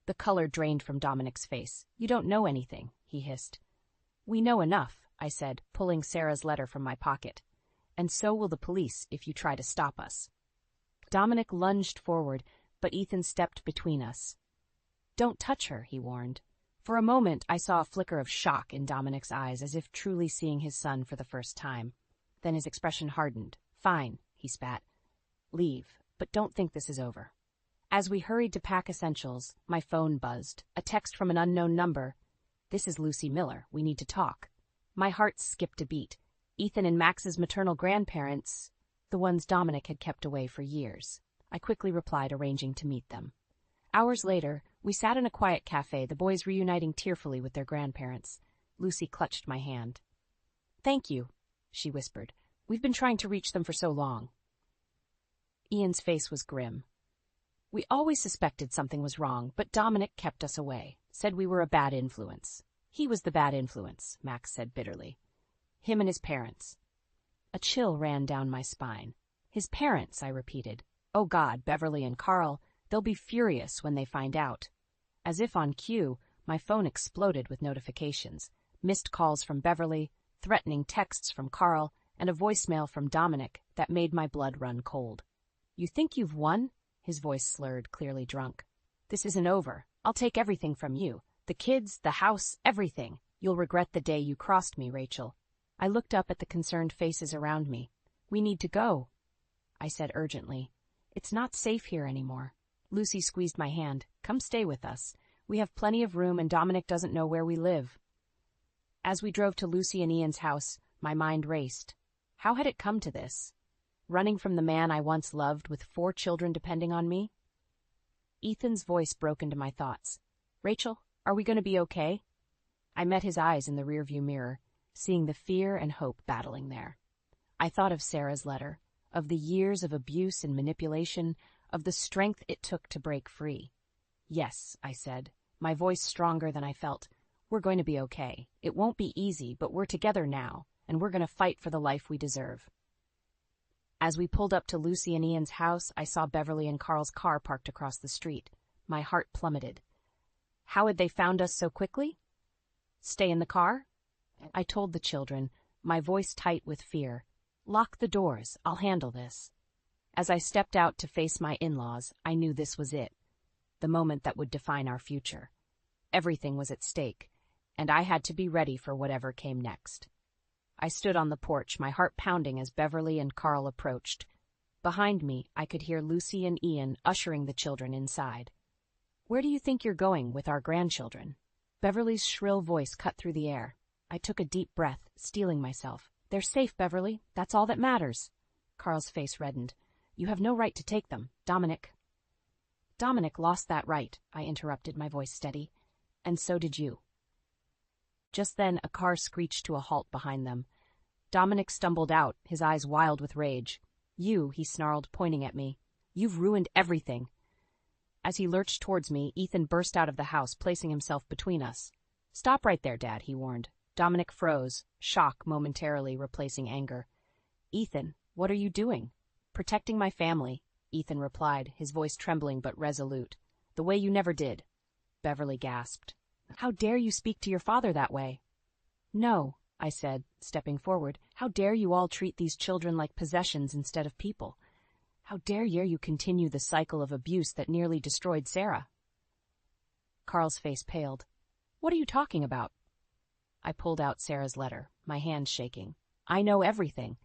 The color drained from Dominic's face. You don't know anything, he hissed. We know enough, I said, pulling Sarah's letter from my pocket. And so will the police if you try to stop us. Dominic lunged forward, but Ethan stepped between us. Don't touch her, he warned. For a moment, I saw a flicker of shock in Dominic's eyes, as if truly seeing his son for the first time. Then his expression hardened. Fine, he spat. Leave, but don't think this is over. As we hurried to pack essentials, my phone buzzed. A text from an unknown number. This is Lucy Miller. We need to talk. My heart skipped a beat. Ethan and Max's maternal grandparents, the ones Dominic had kept away for years. I quickly replied, arranging to meet them. Hours later, we sat in a quiet cafe, the boys reuniting tearfully with their grandparents. Lucy clutched my hand. Thank you, she whispered. We've been trying to reach them for so long. Ian's face was grim. We always suspected something was wrong, but Dominic kept us away, said we were a bad influence. He was the bad influence, Max said bitterly. Him and his parents. A chill ran down my spine. His parents, I repeated. Oh God, Beverly and Carl, they'll be furious when they find out. As if on cue, my phone exploded with notifications. Missed calls from Beverly, threatening texts from Carl, and a voicemail from Dominic that made my blood run cold. You think you've won? His voice slurred, clearly drunk. This isn't over. I'll take everything from you. The kids, the house, everything. You'll regret the day you crossed me, Rachel. I looked up at the concerned faces around me. We need to go, I said urgently. It's not safe here anymore. Lucy squeezed my hand. Come stay with us. We have plenty of room and Dominic doesn't know where we live. As we drove to Lucy and Ian's house, my mind raced. How had it come to this? Running from the man I once loved with 4 children depending on me? Ethan's voice broke into my thoughts. Rachel, are we going to be okay? I met his eyes in the rearview mirror, seeing the fear and hope battling there. I thought of Sarah's letter, of the years of abuse and manipulation, of the strength it took to break free. Yes, I said, my voice stronger than I felt. We're going to be okay. It won't be easy, but we're together now, and we're going to fight for the life we deserve. As we pulled up to Lucy and Ian's house, I saw Beverly and Carl's car parked across the street. My heart plummeted. How had they found us so quickly? Stay in the car? I told the children, my voice tight with fear. Lock the doors. I'll handle this. As I stepped out to face my in-laws, I knew this was it, the moment that would define our future. Everything was at stake, and I had to be ready for whatever came next. I stood on the porch, my heart pounding as Beverly and Carl approached. Behind me, I could hear Lucy and Ian ushering the children inside. "Where do you think you're going with our grandchildren?" Beverly's shrill voice cut through the air. I took a deep breath, steeling myself. "They're safe, Beverly. That's all that matters." Carl's face reddened. "You have no right to take them, Dominic." "Dominic lost that right," I interrupted, my voice steady. "And so did you." Just then, a car screeched to a halt behind them. Dominic stumbled out, his eyes wild with rage. "You," he snarled, pointing at me. "You've ruined everything." As he lurched towards me, Ethan burst out of the house, placing himself between us. "Stop right there, Dad," he warned. Dominic froze, shock momentarily replacing anger. "Ethan, what are you doing?" "Protecting my family," Ethan replied, his voice trembling but resolute. "The way you never did." Beverly gasped. "How dare you speak to your father that way?" "No," I said, stepping forward. "How dare you all treat these children like possessions instead of people? How dare you continue the cycle of abuse that nearly destroyed Sarah?" Carl's face paled. "What are you talking about?" I pulled out Sarah's letter, my hands shaking. "I know everything.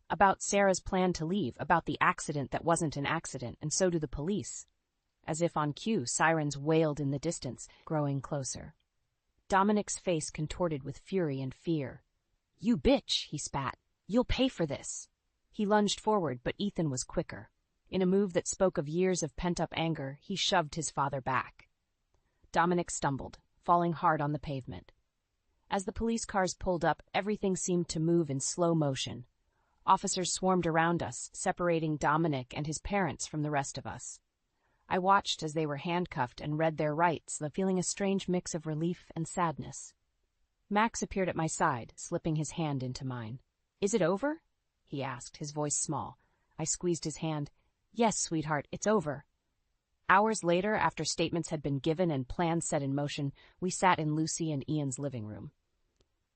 About Sarah's plan to leave, about the accident that wasn't an accident, and so do the police." As if on cue, sirens wailed in the distance, growing closer. Dominic's face contorted with fury and fear. "You bitch," he spat. "You'll pay for this." He lunged forward, but Ethan was quicker. In a move that spoke of years of pent-up anger, he shoved his father back. Dominic stumbled, falling hard on the pavement. As the police cars pulled up, everything seemed to move in slow motion. Officers swarmed around us, separating Dominic and his parents from the rest of us. I watched as they were handcuffed and read their rights, feeling a strange mix of relief and sadness. Max appeared at my side, slipping his hand into mine. "Is it over?" he asked, his voice small. I squeezed his hand. "Yes, sweetheart, it's over." Hours later, after statements had been given and plans set in motion, we sat in Lucy and Ian's living room.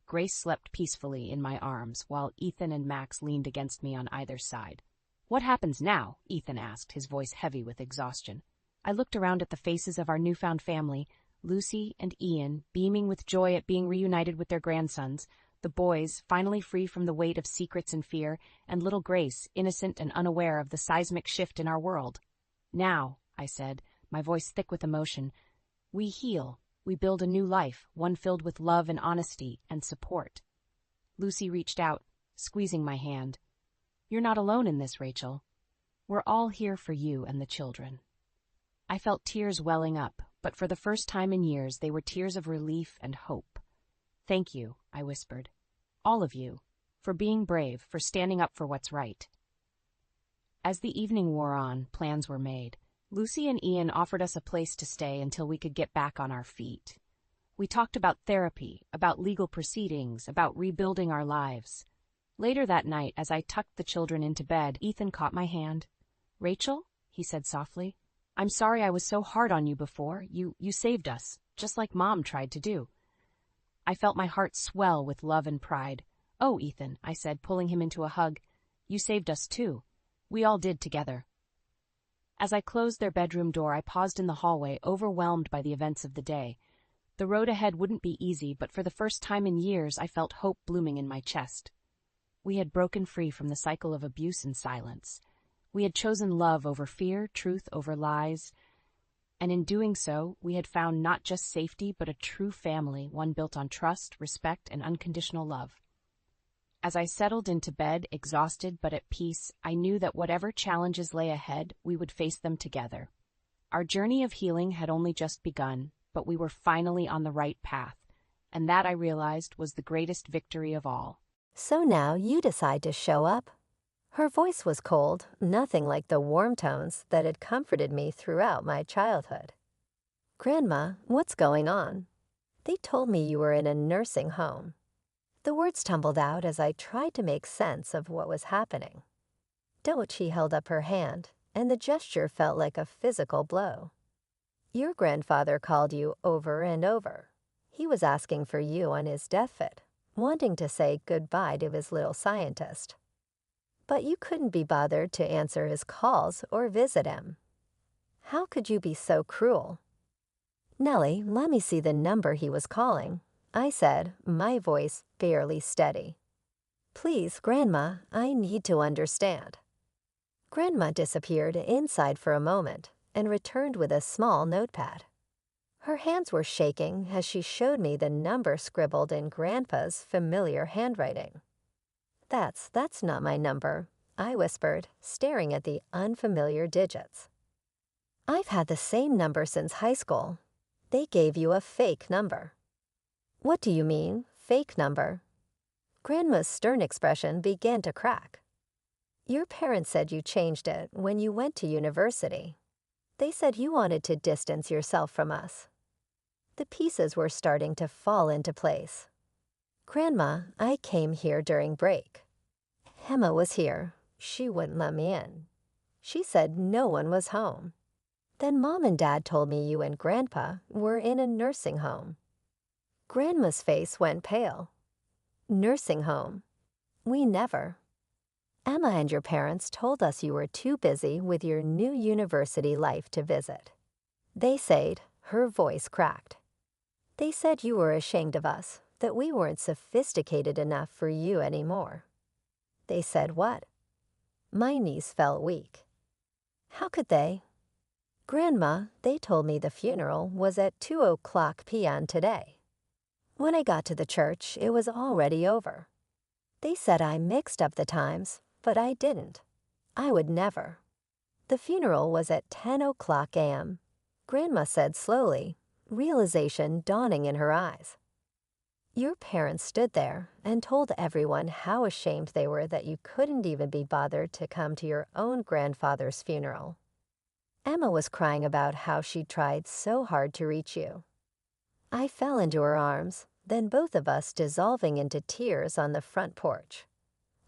Grace slept peacefully in my arms, while Ethan and Max leaned against me on either side. "What happens now?" Ethan asked, his voice heavy with exhaustion. I looked around at the faces of our newfound family, Lucy and Ian beaming with joy at being reunited with their grandsons, the boys finally free from the weight of secrets and fear, and little Grace innocent and unaware of the seismic shift in our world. "Now," I said, my voice thick with emotion, "we heal. We build a new life, one filled with love and honesty and support." Lucy reached out, squeezing my hand. "You're not alone in this, Rachel. We're all here for you and the children." I felt tears welling up, but for the first time in years they were tears of relief and hope. "Thank you," I whispered. "All of you, for being brave, for standing up for what's right." As the evening wore on, plans were made. Lucy and Ian offered us a place to stay until we could get back on our feet. We talked about therapy, about legal proceedings, about rebuilding our lives. Later that night, as I tucked the children into bed, Ethan caught my hand. "Rachel," he said softly, "I'm sorry I was so hard on you before. You saved us, just like Mom tried to do." I felt my heart swell with love and pride. "Oh, Ethan," I said, pulling him into a hug, "you saved us too. We all did together." As I closed their bedroom door, I paused in the hallway, overwhelmed by the events of the day. The road ahead wouldn't be easy, but for the first time in years, I felt hope blooming in my chest. We had broken free from the cycle of abuse and silence. We had chosen love over fear, truth over lies, and in doing so, we had found not just safety, but a true family, one built on trust, respect, and unconditional love. As I settled into bed, exhausted but at peace, I knew that whatever challenges lay ahead, we would face them together. Our journey of healing had only just begun, but we were finally on the right path, and that, I realized, was the greatest victory of all. "So now you decide to show up?" Her voice was cold, nothing like the warm tones that had comforted me throughout my childhood. "Grandma, what's going on? They told me you were in a nursing home." The words tumbled out as I tried to make sense of what was happening. Doichi held up her hand, and the gesture felt like a physical blow. "Your grandfather called you over and over. He was asking for you on his deathbed, wanting to say goodbye to his little scientist. But you couldn't be bothered to answer his calls or visit him. How could you be so cruel?" "Nellie, let me see the number he was calling," I said, my voice barely steady. Please, Grandma, I need to understand. Grandma disappeared inside for a moment and returned with a small notepad. Her hands were shaking as she showed me the number scribbled in Grandpa's familiar handwriting. That's not my number," I whispered, staring at the unfamiliar digits. "I've had the same number since high school. They gave you a fake number." "What do you mean, fake number?" Grandma's stern expression began to crack. "Your parents said you changed it when you went to university. They said you wanted to distance yourself from us." The pieces were starting to fall into place. "Grandma, I came here during break. Emma was here. She wouldn't let me in. She said no one was home. Then Mom and Dad told me you and Grandpa were in a nursing home." Grandma's face went pale. "Nursing home? We never. Emma and your parents told us you were too busy with your new university life to visit. They said," her voice cracked, "they said you were ashamed of us, that we weren't sophisticated enough for you anymore." "They said what?" My knees felt weak. "How could they?" "Grandma, they told me the funeral was at 2:00 p.m. today. When I got to the church, it was already over. They said I mixed up the times, but I didn't. I would never. The funeral was at 10:00 a.m., Grandma said slowly, realization dawning in her eyes. "Your parents stood there and told everyone how ashamed they were that you couldn't even be bothered to come to your own grandfather's funeral. Emma was crying about how she tried so hard to reach you. I fell into her arms, then both of us dissolving into tears on the front porch.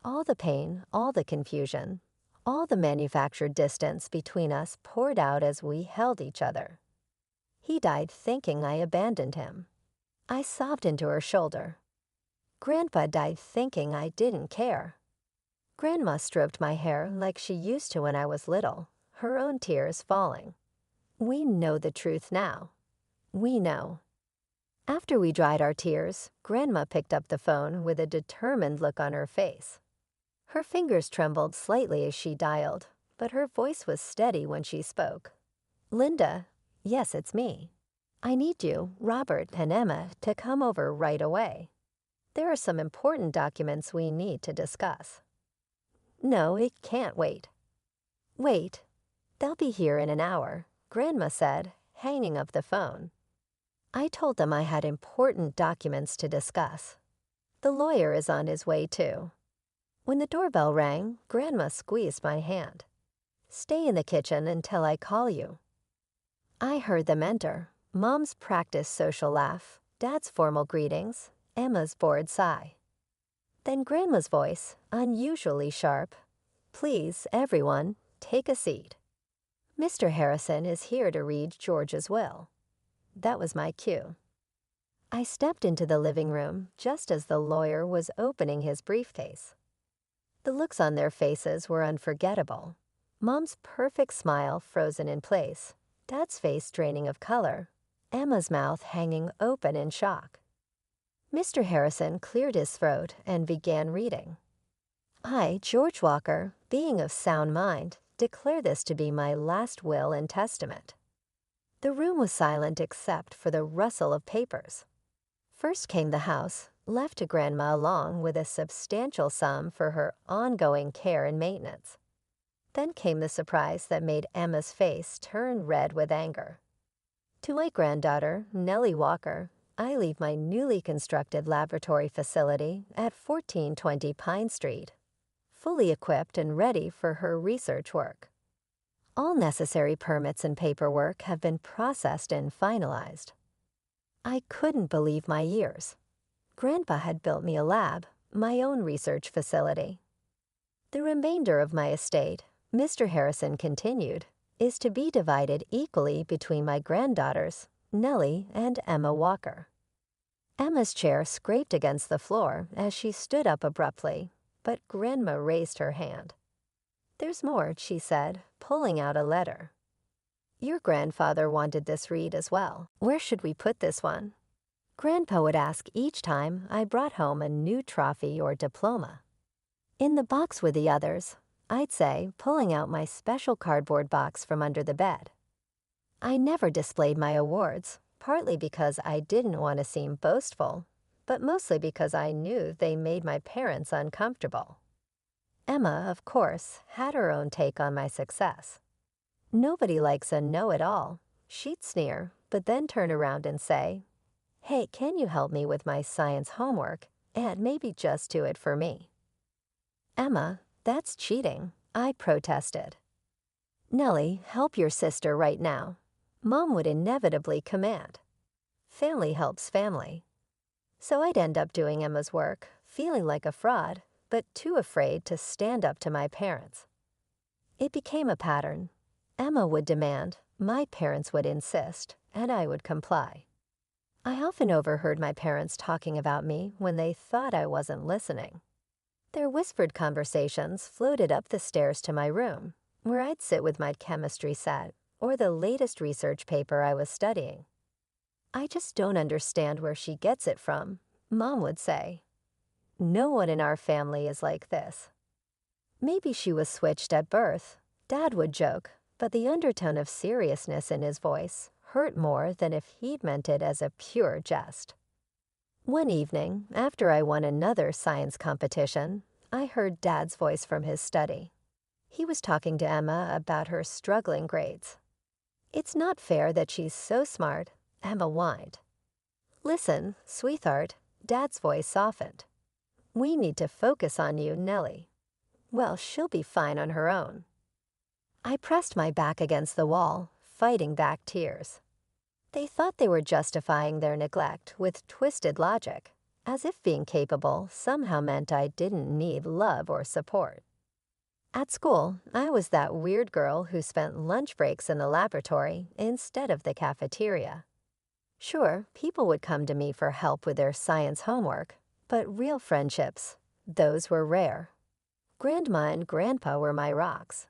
All the pain, all the confusion, all the manufactured distance between us poured out as we held each other. He died thinking I abandoned him. I sobbed into her shoulder. Grandpa died thinking I didn't care. Grandma stroked my hair like she used to when I was little, her own tears falling. We know the truth now. We know." After we dried our tears, Grandma picked up the phone with a determined look on her face. Her fingers trembled slightly as she dialed, but her voice was steady when she spoke. "Linda, yes, it's me. I need you, Robert, and Emma to come over right away. There are some important documents we need to discuss." "No, it can't wait." "Wait. They'll be here in an hour," Grandma said, hanging up the phone. I told them I had important documents to discuss. The lawyer is on his way, too. When the doorbell rang, Grandma squeezed my hand. "Stay in the kitchen until I call you." I heard them enter, Mom's practiced social laugh, Dad's formal greetings, Emma's bored sigh. Then Grandma's voice, unusually sharp. "Please, everyone, take a seat. Mr. Harrison is here to read George's will." That was my cue. I stepped into the living room just as the lawyer was opening his briefcase. The looks on their faces were unforgettable. Mom's perfect smile frozen in place, Dad's face draining of color, Emma's mouth hanging open in shock. Mr. Harrison cleared his throat and began reading. "I, George Walker, being of sound mind, declare this to be my last will and testament." The room was silent except for the rustle of papers. First came the house, left to Grandma along with a substantial sum for her ongoing care and maintenance. Then came the surprise that made Emma's face turn red with anger. "To my granddaughter, Nellie Walker, I leave my newly constructed laboratory facility at 1420 Pine Street, fully equipped and ready for her research work. All necessary permits and paperwork have been processed and finalized." I couldn't believe my ears. Grandpa had built me a lab, my own research facility. "The remainder of my estate," Mr. Harrison continued, "is to be divided equally between my granddaughters, Nellie and Emma Walker." Emma's chair scraped against the floor as she stood up abruptly, but Grandma raised her hand. "There's more," she said, pulling out a letter. "Your grandfather wanted this read as well. Where should we put this one?" Grandpa would ask each time I brought home a new trophy or diploma. In the box with the others, I'd say, pulling out my special cardboard box from under the bed. I never displayed my awards, partly because I didn't want to seem boastful, but mostly because I knew they made my parents uncomfortable. Emma, of course, had her own take on my success. Nobody likes a know-it-all. She'd sneer, but then turn around and say, "Hey, can you help me with my science homework, and maybe just do it for me?" "Emma, that's cheating," I protested. "Nellie, help your sister right now," Mom would inevitably command. Family helps family. So I'd end up doing Emma's work, feeling like a fraud, but too afraid to stand up to my parents. It became a pattern. Emma would demand, my parents would insist, and I would comply. I often overheard my parents talking about me when they thought I wasn't listening. Their whispered conversations floated up the stairs to my room, where I'd sit with my chemistry set or the latest research paper I was studying. "I just don't understand where she gets it from," Mom would say. "No one in our family is like this." "Maybe she was switched at birth," Dad would joke, but the undertone of seriousness in his voice hurt more than if he'd meant it as a pure jest. One evening, after I won another science competition, I heard Dad's voice from his study. He was talking to Emma about her struggling grades. "It's not fair that she's so smart," Emma whined. "Listen, sweetheart," Dad's voice softened. "We need to focus on you, Nellie. Well, she'll be fine on her own." I pressed my back against the wall, fighting back tears. They thought they were justifying their neglect with twisted logic, as if being capable somehow meant I didn't need love or support. At school, I was that weird girl who spent lunch breaks in the laboratory instead of the cafeteria. Sure, people would come to me for help with their science homework, but real friendships, those were rare. Grandma and Grandpa were my rocks.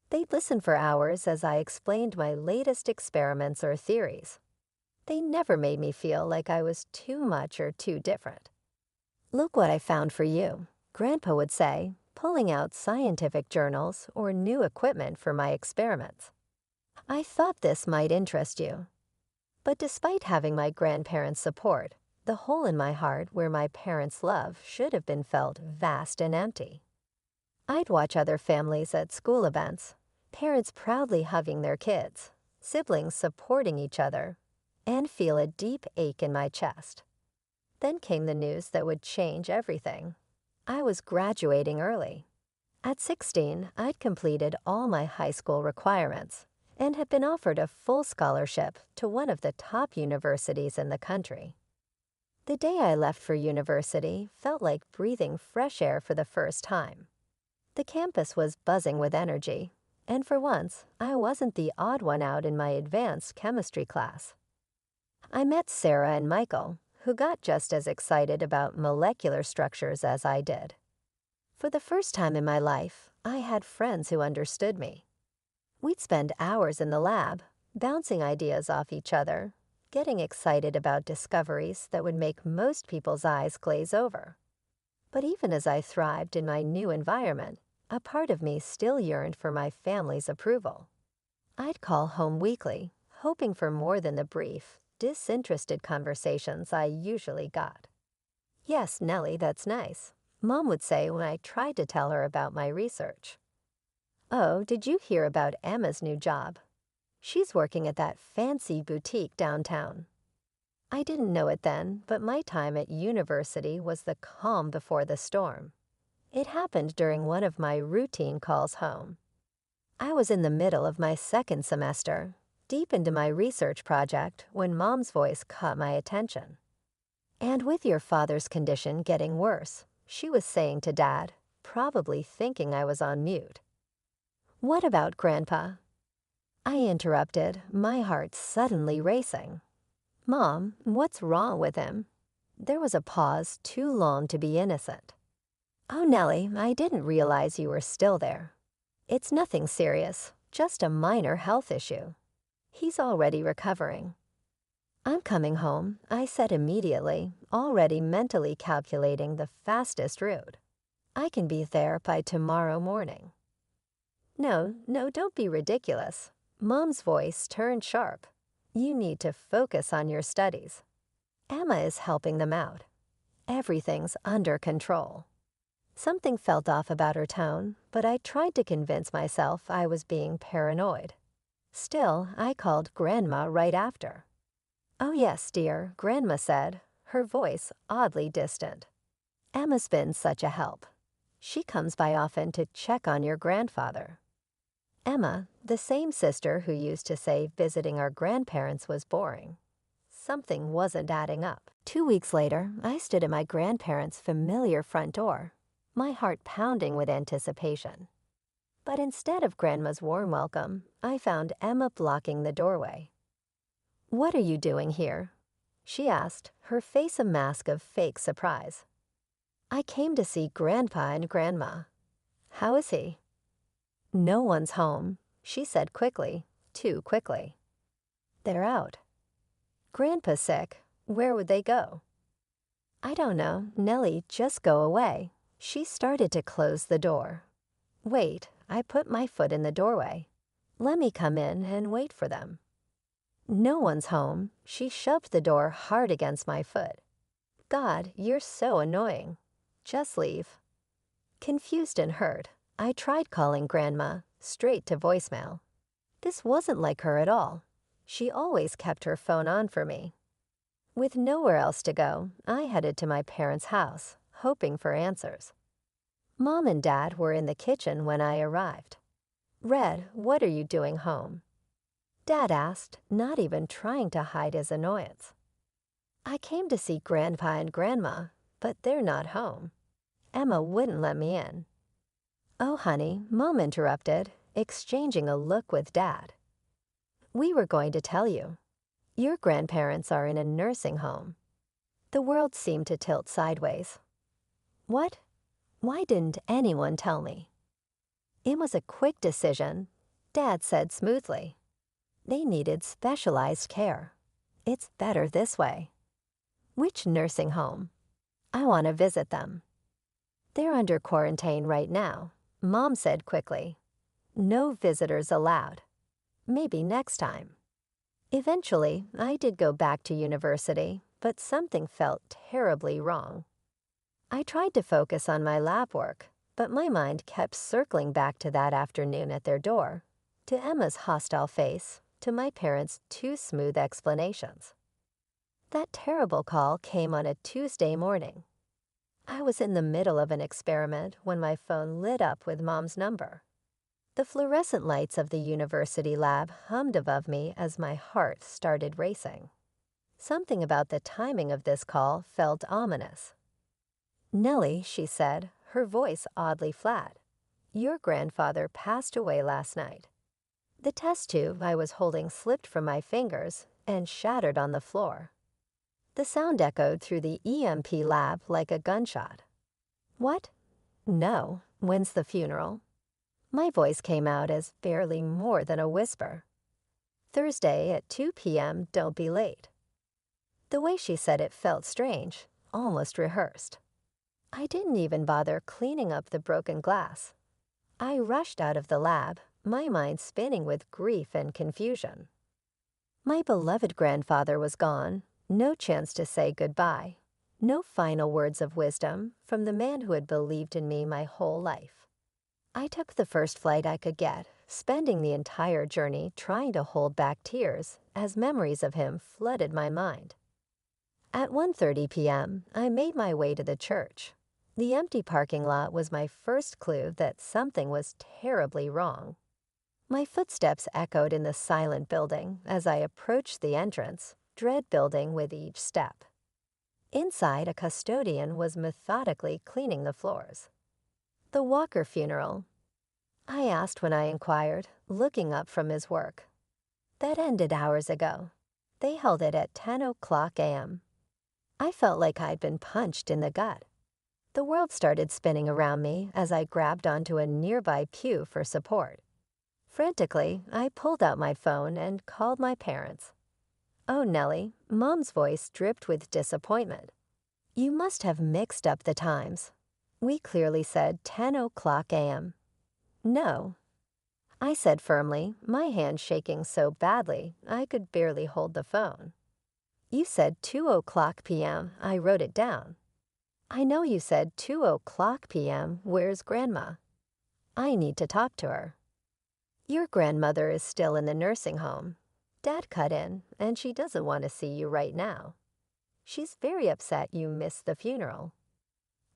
They'd listen for hours as I explained my latest experiments or theories. They never made me feel like I was too much or too different. "Look what I found for you," Grandpa would say, pulling out scientific journals or new equipment for my experiments. "I thought this might interest you." But despite having my grandparents' support, the hole in my heart where my parents' love should have been felt vast and empty. I'd watch other families at school events, parents proudly hugging their kids, siblings supporting each other, and feel a deep ache in my chest. Then came the news that would change everything. I was graduating early. At 16, I'd completed all my high school requirements and had been offered a full scholarship to one of the top universities in the country. The day I left for university felt like breathing fresh air for the first time. The campus was buzzing with energy, and for once, I wasn't the odd one out in my advanced chemistry class. I met Sarah and Michael, who got just as excited about molecular structures as I did. For the first time in my life, I had friends who understood me. We'd spend hours in the lab, bouncing ideas off each other, getting excited about discoveries that would make most people's eyes glaze over. But even as I thrived in my new environment, a part of me still yearned for my family's approval. I'd call home weekly, hoping for more than the brief, disinterested conversations I usually got. "Yes, Nellie, that's nice," Mom would say when I tried to tell her about my research. "Oh, did you hear about Emma's new job? She's working at that fancy boutique downtown." I didn't know it then, but my time at university was the calm before the storm. It happened during one of my routine calls home. I was in the middle of my second semester, deep into my research project, when Mom's voice caught my attention. "And with your father's condition getting worse," she was saying to Dad, probably thinking I was on mute. "What about Grandpa?" I interrupted, my heart suddenly racing. "Mom, what's wrong with him?" There was a pause too long to be innocent. "Oh, Nellie, I didn't realize you were still there. It's nothing serious, just a minor health issue. He's already recovering." "I'm coming home," I said immediately, already mentally calculating the fastest route. I can be there by tomorrow morning. No, don't be ridiculous. Mom's voice turned sharp. You need to focus on your studies. Emma is helping them out. Everything's under control. Something felt off about her tone, but I tried to convince myself I was being paranoid. Still, I called Grandma right after. "Oh yes, dear," Grandma said, her voice oddly distant. "Emma's been such a help. She comes by often to check on your grandfather." Emma, the same sister who used to say visiting our grandparents was boring. Something wasn't adding up. 2 weeks later, I stood at my grandparents' familiar front door, my heart pounding with anticipation. But instead of Grandma's warm welcome, I found Emma blocking the doorway. "What are you doing here?" she asked, her face a mask of fake surprise. "I came to see Grandpa and Grandma." "How is he?" "No one's home," she said quickly, too quickly. "They're out." "Grandpa's sick. Where would they go?" "I don't know. Nellie, just go away." She started to close the door. "Wait," I put my foot in the doorway. "Let me come in and wait for them." "No one's home." She shoved the door hard against my foot. "God, you're so annoying. Just leave." Confused and hurt, I tried calling Grandma, straight to voicemail. This wasn't like her at all. She always kept her phone on for me. With nowhere else to go, I headed to my parents' house, hoping for answers. Mom and Dad were in the kitchen when I arrived. "Red, what are you doing home?" Dad asked, not even trying to hide his annoyance. "I came to see Grandpa and Grandma, but they're not home. Emma wouldn't let me in." "Oh, honey," Mom interrupted, exchanging a look with Dad. "We were going to tell you. Your grandparents are in a nursing home." The world seemed to tilt sideways. "What? Why didn't anyone tell me?" "It was a quick decision," Dad said smoothly. "They needed specialized care. It's better this way." "Which nursing home?" "I want to visit them." "They're under quarantine right now," Mom said quickly. "No visitors allowed. Maybe next time." Eventually, I did go back to university, but something felt terribly wrong. I tried to focus on my lab work, but my mind kept circling back to that afternoon at their door, to Emma's hostile face, to my parents' too smooth explanations. That terrible call came on a Tuesday morning. I was in the middle of an experiment when my phone lit up with Mom's number. The fluorescent lights of the university lab hummed above me as my heart started racing. Something about the timing of this call felt ominous. "Nellie," she said, her voice oddly flat, "your grandfather passed away last night." The test tube I was holding slipped from my fingers and shattered on the floor. The sound echoed through the EMP lab like a gunshot. "What?" "No. When's the funeral?" My voice came out as barely more than a whisper. "Thursday at 2 p.m., don't be late." The way she said it felt strange, almost rehearsed. I didn't even bother cleaning up the broken glass. I rushed out of the lab, my mind spinning with grief and confusion. My beloved grandfather was gone, no chance to say goodbye, no final words of wisdom from the man who had believed in me my whole life. I took the first flight I could get, spending the entire journey trying to hold back tears as memories of him flooded my mind. At 1:30 p.m., I made my way to the church. The empty parking lot was my first clue that something was terribly wrong. My footsteps echoed in the silent building as I approached the entrance, dread building with each step. Inside, a custodian was methodically cleaning the floors. "The Walker funeral?" I asked when I inquired, looking up from his work. "That ended hours ago. They held it at 10 o'clock a.m. I felt like I'd been punched in the gut. The world started spinning around me as I grabbed onto a nearby pew for support. Frantically, I pulled out my phone and called my parents. "Oh, Nellie," Mom's voice dripped with disappointment. "You must have mixed up the times. We clearly said 10 o'clock a.m. No, I said firmly, my hand shaking so badly I could barely hold the phone. You said 2 o'clock p.m. I wrote it down. I know you said 2 o'clock p.m. Where's Grandma? I need to talk to her. Your grandmother is still in the nursing home. Dad cut in, and she doesn't want to see you right now. She's very upset you missed the funeral.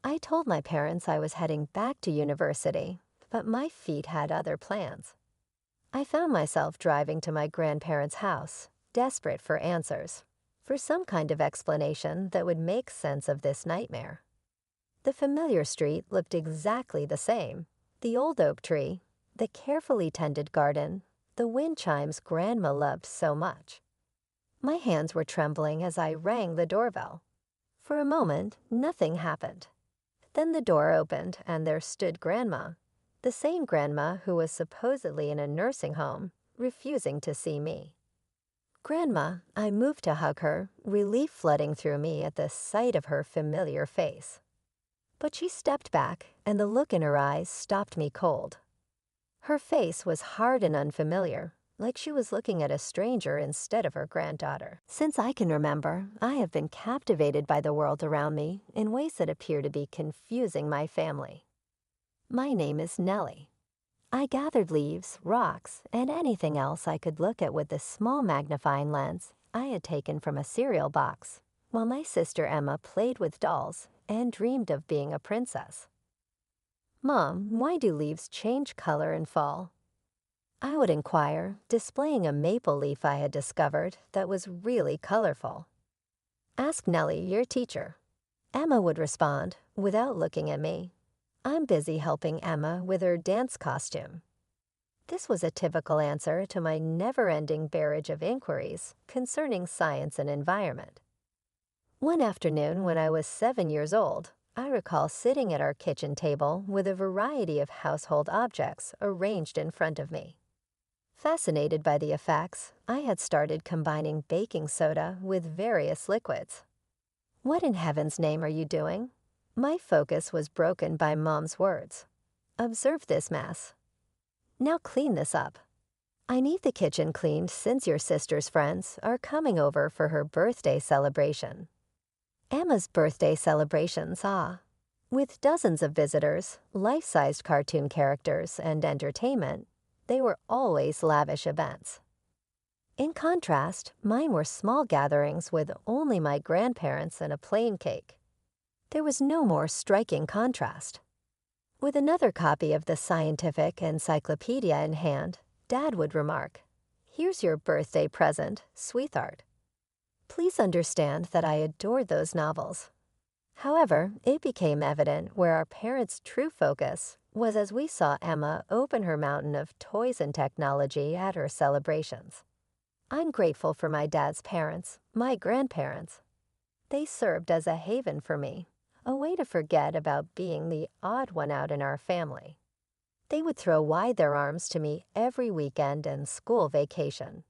I told my parents I was heading back to university, but my feet had other plans. I found myself driving to my grandparents' house, desperate for answers, for some kind of explanation that would make sense of this nightmare. The familiar street looked exactly the same. The old oak tree, the carefully tended garden, the wind chimes Grandma loved so much. My hands were trembling as I rang the doorbell. For a moment, nothing happened. Then the door opened and there stood Grandma, the same Grandma who was supposedly in a nursing home, refusing to see me. Grandma, I moved to hug her, relief flooding through me at the sight of her familiar face. But she stepped back, and the look in her eyes stopped me cold. Her face was hard and unfamiliar, like she was looking at a stranger instead of her granddaughter. Since I can remember, I have been captivated by the world around me in ways that appear to be confusing my family. My name is Nellie. I gathered leaves, rocks, and anything else I could look at with the small magnifying lens I had taken from a cereal box, while my sister Emma played with dolls and dreamed of being a princess. Mom, why do leaves change color in fall? I would inquire, displaying a maple leaf I had discovered that was really colorful. Ask Nellie, your teacher. Emma would respond, without looking at me. I'm busy helping Emma with her dance costume. This was a typical answer to my never-ending barrage of inquiries concerning science and environment. One afternoon when I was 7 years old, I recall sitting at our kitchen table with a variety of household objects arranged in front of me. Fascinated by the effects, I had started combining baking soda with various liquids. What in heaven's name are you doing? My focus was broken by Mom's words. Observe this mess. Now clean this up. I need the kitchen cleaned since your sister's friends are coming over for her birthday celebration. Emma's birthday celebrations, with dozens of visitors, life-sized cartoon characters, and entertainment, they were always lavish events. In contrast, mine were small gatherings with only my grandparents and a plain cake. There was no more striking contrast. With another copy of the scientific encyclopedia in hand, Dad would remark, "Here's your birthday present, sweetheart." Please understand that I adored those novels. However, it became evident where our parents' true focus was as we saw Emma open her mountain of toys and technology at her celebrations. I'm grateful for my dad's parents, my grandparents. They served as a haven for me, a way to forget about being the odd one out in our family. They would throw wide their arms to me every weekend and school vacation.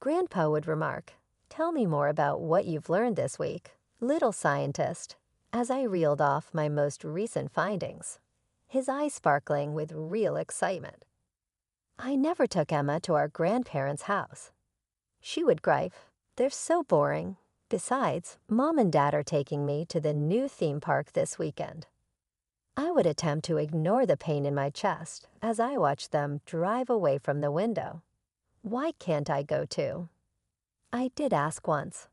Grandpa would remark, "Tell me more about what you've learned this week, little scientist," as I reeled off my most recent findings, his eyes sparkling with real excitement. I never took Emma to our grandparents' house. She would gripe, "They're so boring. Besides, Mom and Dad are taking me to the new theme park this weekend." I would attempt to ignore the pain in my chest as I watched them drive away from the window. Why can't I go too? I did ask once.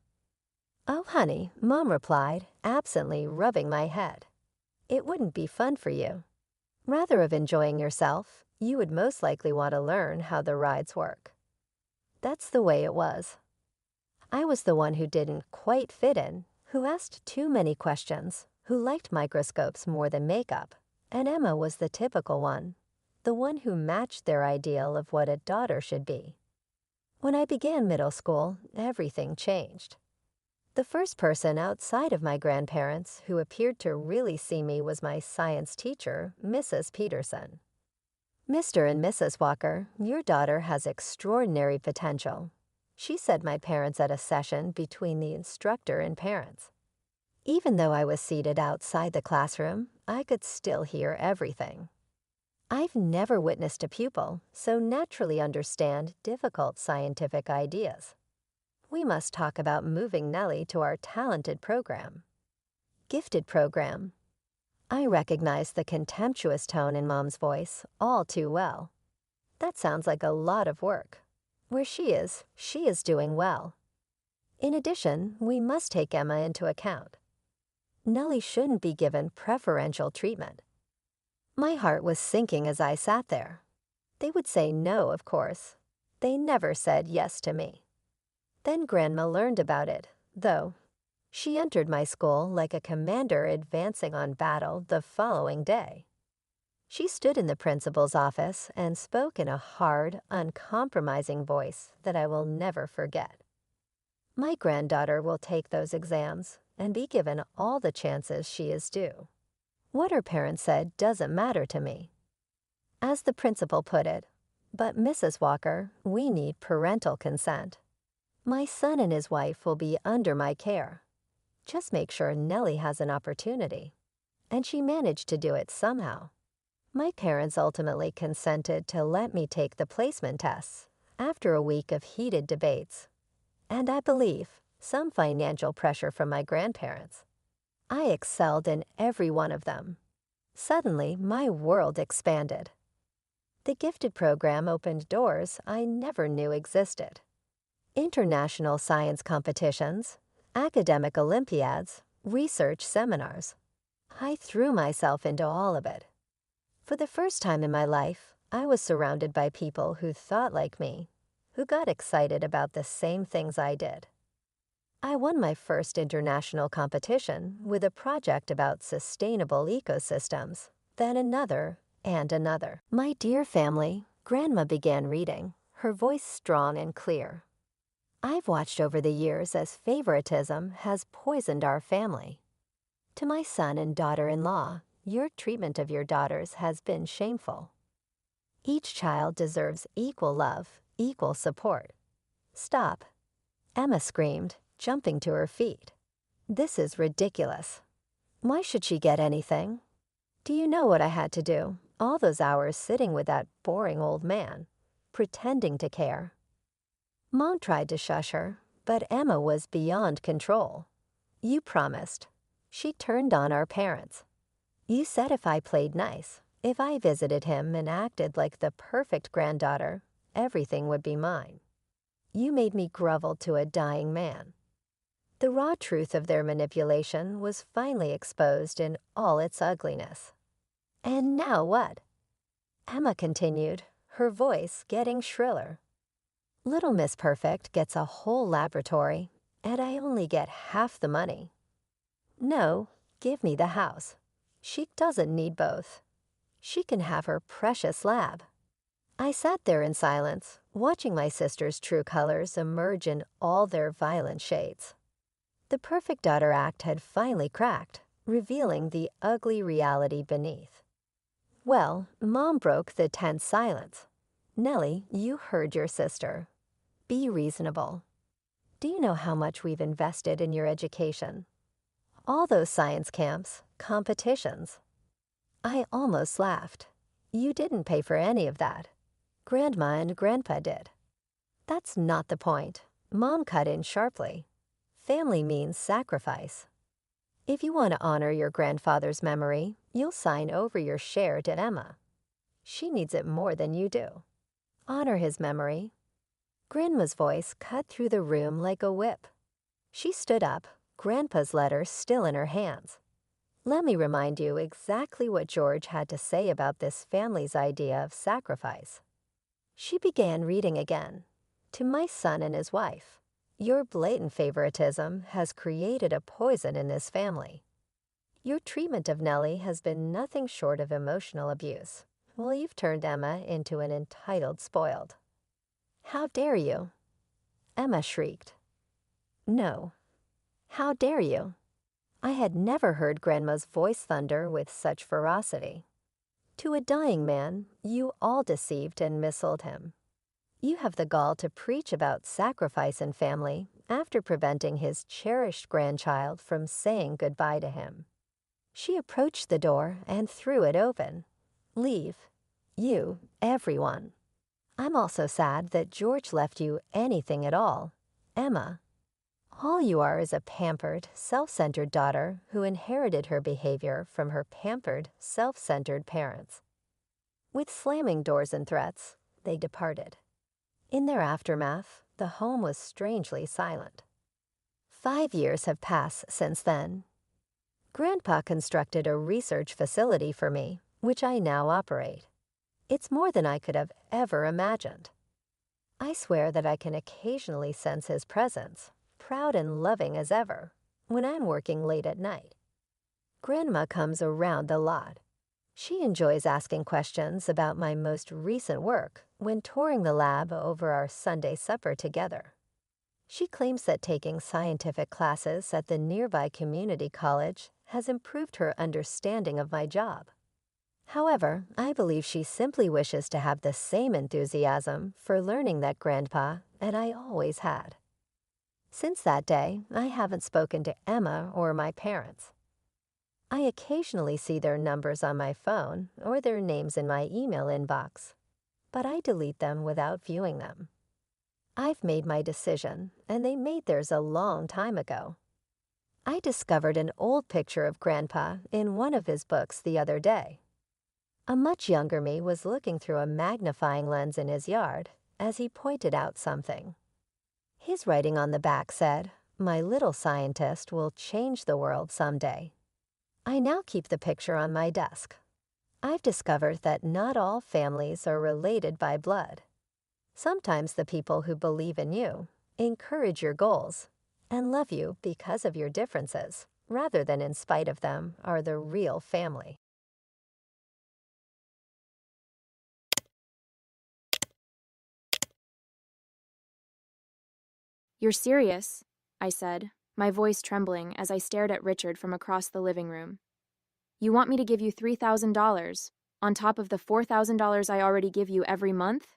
"Oh, honey," Mom replied, absently rubbing my head. "It wouldn't be fun for you. Rather of enjoying yourself, you would most likely want to learn how the rides work." That's the way it was. I was the one who didn't quite fit in, who asked too many questions, who liked microscopes more than makeup, and Emma was the typical one, the one who matched their ideal of what a daughter should be. When I began middle school, everything changed. The first person outside of my grandparents who appeared to really see me was my science teacher, Mrs. Peterson. "Mr. and Mrs. Walker, your daughter has extraordinary potential," she said my parents at a session between the instructor and parents. Even though I was seated outside the classroom, I could still hear everything. I've never witnessed a pupil so naturally understand difficult scientific ideas. We must talk about moving Nellie to our talented program. Gifted program. I recognized the contemptuous tone in Mom's voice all too well. That sounds like a lot of work. Where she is doing well. In addition, we must take Emma into account. Nellie shouldn't be given preferential treatment. My heart was sinking as I sat there. They would say no, of course. They never said yes to me. Then Grandma learned about it, though. She entered my school like a commander advancing on battle the following day. She stood in the principal's office and spoke in a hard, uncompromising voice that I will never forget. My granddaughter will take those exams and be given all the chances she is due. What her parents said doesn't matter to me. As the principal put it, but Mrs. Walker, we need parental consent. My son and his wife will be under my care. Just make sure Nellie has an opportunity. And she managed to do it somehow. My parents ultimately consented to let me take the placement tests after a week of heated debates. And I believe some financial pressure from my grandparents. I excelled in every one of them. Suddenly, my world expanded. The gifted program opened doors I never knew existed. International science competitions, academic olympiads, research seminars. I threw myself into all of it. For the first time in my life, I was surrounded by people who thought like me, who got excited about the same things I did. I won my first international competition with a project about sustainable ecosystems, then another and another. My dear family, Grandma began reading, her voice strong and clear. I've watched over the years as favoritism has poisoned our family. To my son and daughter-in-law, your treatment of your daughters has been shameful. Each child deserves equal love, equal support. Stop, Emma screamed, jumping to her feet. This is ridiculous. Why should she get anything? Do you know what I had to do? All those hours sitting with that boring old man, pretending to care. Mom tried to shush her, but Emma was beyond control. You promised. She turned on our parents. You said if I played nice, if I visited him and acted like the perfect granddaughter, everything would be mine. You made me grovel to a dying man. The raw truth of their manipulation was finally exposed in all its ugliness. And now what? Emma continued, her voice getting shriller. Little Miss Perfect gets a whole laboratory, and I only get half the money. No, give me the house. She doesn't need both. She can have her precious lab. I sat there in silence, watching my sister's true colors emerge in all their violent shades. The perfect daughter act had finally cracked, revealing the ugly reality beneath. Well, Mom broke the tense silence. Nellie, you heard your sister. Be reasonable. Do you know how much we've invested in your education? All those science camps, competitions. I almost laughed. You didn't pay for any of that. Grandma and Grandpa did. That's not the point. Mom cut in sharply. Family means sacrifice. If you want to honor your grandfather's memory, you'll sign over your share to Emma. She needs it more than you do. Honor his memory. Grandma's voice cut through the room like a whip. She stood up, Grandpa's letter still in her hands. Let me remind you exactly what George had to say about this family's idea of sacrifice. She began reading again. To my son and his wife, your blatant favoritism has created a poison in this family. Your treatment of Nellie has been nothing short of emotional abuse, while you've turned Emma into an entitled spoiled. How dare you? Emma shrieked. No. How dare you? I had never heard Grandma's voice thunder with such ferocity. To a dying man, you all deceived and missold him. You have the gall to preach about sacrifice in family, after preventing his cherished grandchild from saying goodbye to him. She approached the door and threw it open. Leave. You, everyone. I'm also sad that George left you anything at all. Emma. All you are is a pampered, self-centered daughter who inherited her behavior from her pampered, self-centered parents. With slamming doors and threats, they departed. In their aftermath, the home was strangely silent. 5 years have passed since then. Grandpa constructed a research facility for me, which I now operate. It's more than I could have ever imagined. I swear that I can occasionally sense his presence, proud and loving as ever, when I'm working late at night. Grandma comes around a lot. She enjoys asking questions about my most recent work when touring the lab over our Sunday supper together. She claims that taking scientific classes at the nearby community college has improved her understanding of my job. However, I believe she simply wishes to have the same enthusiasm for learning that Grandpa and I always had. Since that day, I haven't spoken to Emma or my parents. I occasionally see their numbers on my phone or their names in my email inbox, but I delete them without viewing them. I've made my decision, and they made theirs a long time ago. I discovered an old picture of Grandpa in one of his books the other day. A much younger me was looking through a magnifying lens in his yard as he pointed out something. His writing on the back said, "My little scientist will change the world someday." I now keep the picture on my desk. I've discovered that not all families are related by blood. Sometimes the people who believe in you, encourage your goals, and love you because of your differences, rather than in spite of them, are the real family. "You're serious?" I said, my voice trembling as I stared at Richard from across the living room. "You want me to give you $3,000, on top of the $4,000 I already give you every month?"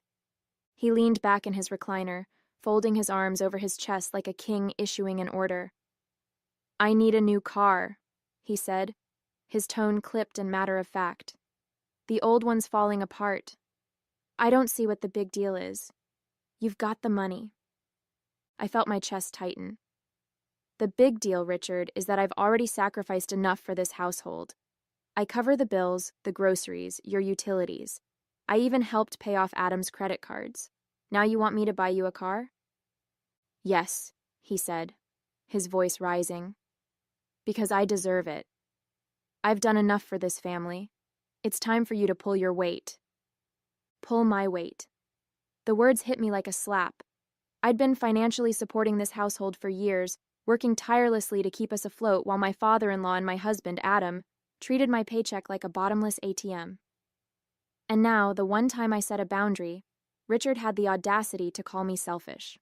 He leaned back in his recliner, folding his arms over his chest like a king issuing an order. "I need a new car," he said, his tone clipped and matter-of-fact. "The old one's falling apart. I don't see what the big deal is. You've got the money." I felt my chest tighten. "The big deal, Richard, is that I've already sacrificed enough for this household. I cover the bills, the groceries, your utilities. I even helped pay off Adam's credit cards. Now you want me to buy you a car?" "Yes," he said, his voice rising. "Because I deserve it. I've done enough for this family. It's time for you to pull your weight." Pull my weight. The words hit me like a slap. I'd been financially supporting this household for years, working tirelessly to keep us afloat while my father-in-law and my husband, Adam, treated my paycheck like a bottomless ATM. And now, the one time I set a boundary, Richard had the audacity to call me selfish.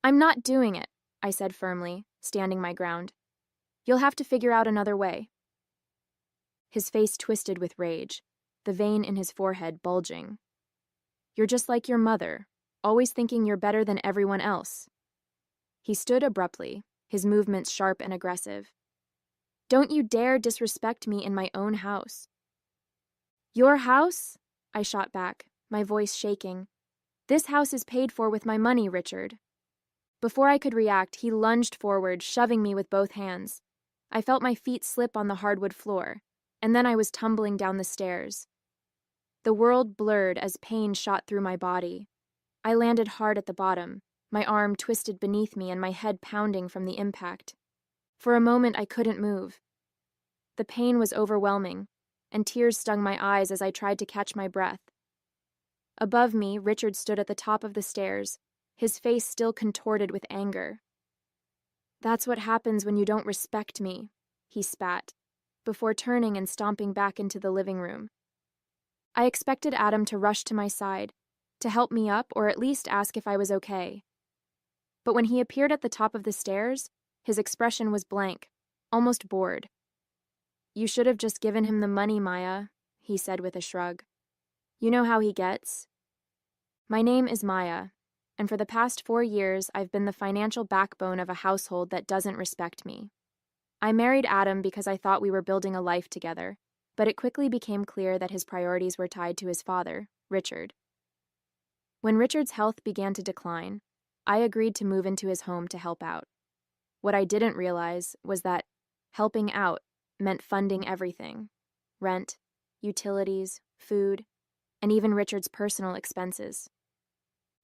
"I'm not doing it," I said firmly, standing my ground. "You'll have to figure out another way." His face twisted with rage, the vein in his forehead bulging. "You're just like your mother, always thinking you're better than everyone else." He stood abruptly, his movements sharp and aggressive. "Don't you dare disrespect me in my own house." "Your house?" I shot back, my voice shaking. "This house is paid for with my money, Richard." Before I could react, he lunged forward, shoving me with both hands. I felt my feet slip on the hardwood floor, and then I was tumbling down the stairs. The world blurred as pain shot through my body. I landed hard at the bottom, my arm twisted beneath me and my head pounding from the impact. For a moment, I couldn't move. The pain was overwhelming, and tears stung my eyes as I tried to catch my breath. Above me, Richard stood at the top of the stairs, his face still contorted with anger. "That's what happens when you don't respect me," he spat, before turning and stomping back into the living room. I expected Adam to rush to my side, to help me up or at least ask if I was okay. But when he appeared at the top of the stairs, his expression was blank, almost bored. "You should have just given him the money, Maya," he said with a shrug. "You know how he gets." My name is Maya, and for the past 4 years, I've been the financial backbone of a household that doesn't respect me. I married Adam because I thought we were building a life together, but it quickly became clear that his priorities were tied to his father, Richard. When Richard's health began to decline, I agreed to move into his home to help out. What I didn't realize was that helping out meant funding everything: rent, utilities, food, and even Richard's personal expenses.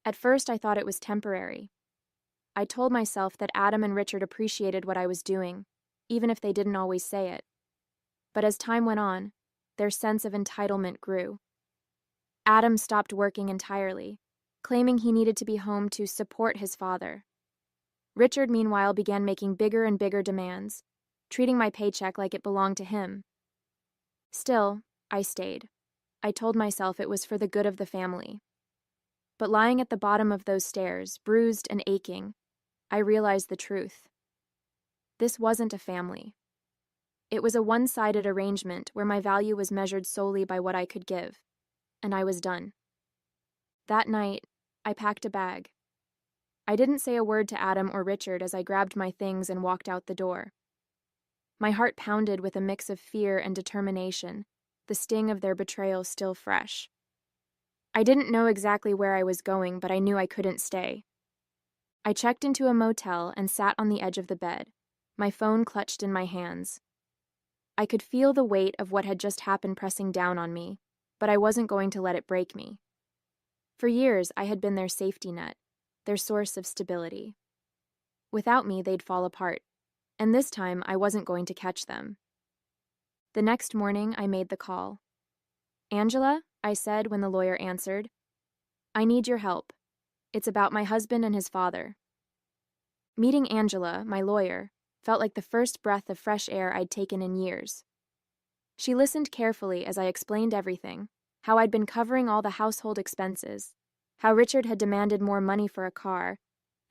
At first, I thought it was temporary. I told myself that Adam and Richard appreciated what I was doing, even if they didn't always say it. But as time went on, their sense of entitlement grew. Adam stopped working entirely, claiming he needed to be home to support his father. Richard, meanwhile, began making bigger and bigger demands, treating my paycheck like it belonged to him. Still, I stayed. I told myself it was for the good of the family. But lying at the bottom of those stairs, bruised and aching, I realized the truth. This wasn't a family. It was a one-sided arrangement where my value was measured solely by what I could give, and I was done. That night, I packed a bag. I didn't say a word to Adam or Richard as I grabbed my things and walked out the door. My heart pounded with a mix of fear and determination, the sting of their betrayal still fresh. I didn't know exactly where I was going, but I knew I couldn't stay. I checked into a motel and sat on the edge of the bed, my phone clutched in my hands. I could feel the weight of what had just happened pressing down on me, but I wasn't going to let it break me. For years, I had been their safety net, their source of stability. Without me, they'd fall apart, and this time I wasn't going to catch them. The next morning, I made the call. "Angela," I said when the lawyer answered, "I need your help. It's about my husband and his father." Meeting Angela, my lawyer, felt like the first breath of fresh air I'd taken in years. She listened carefully as I explained everything: how I'd been covering all the household expenses, how Richard had demanded more money for a car,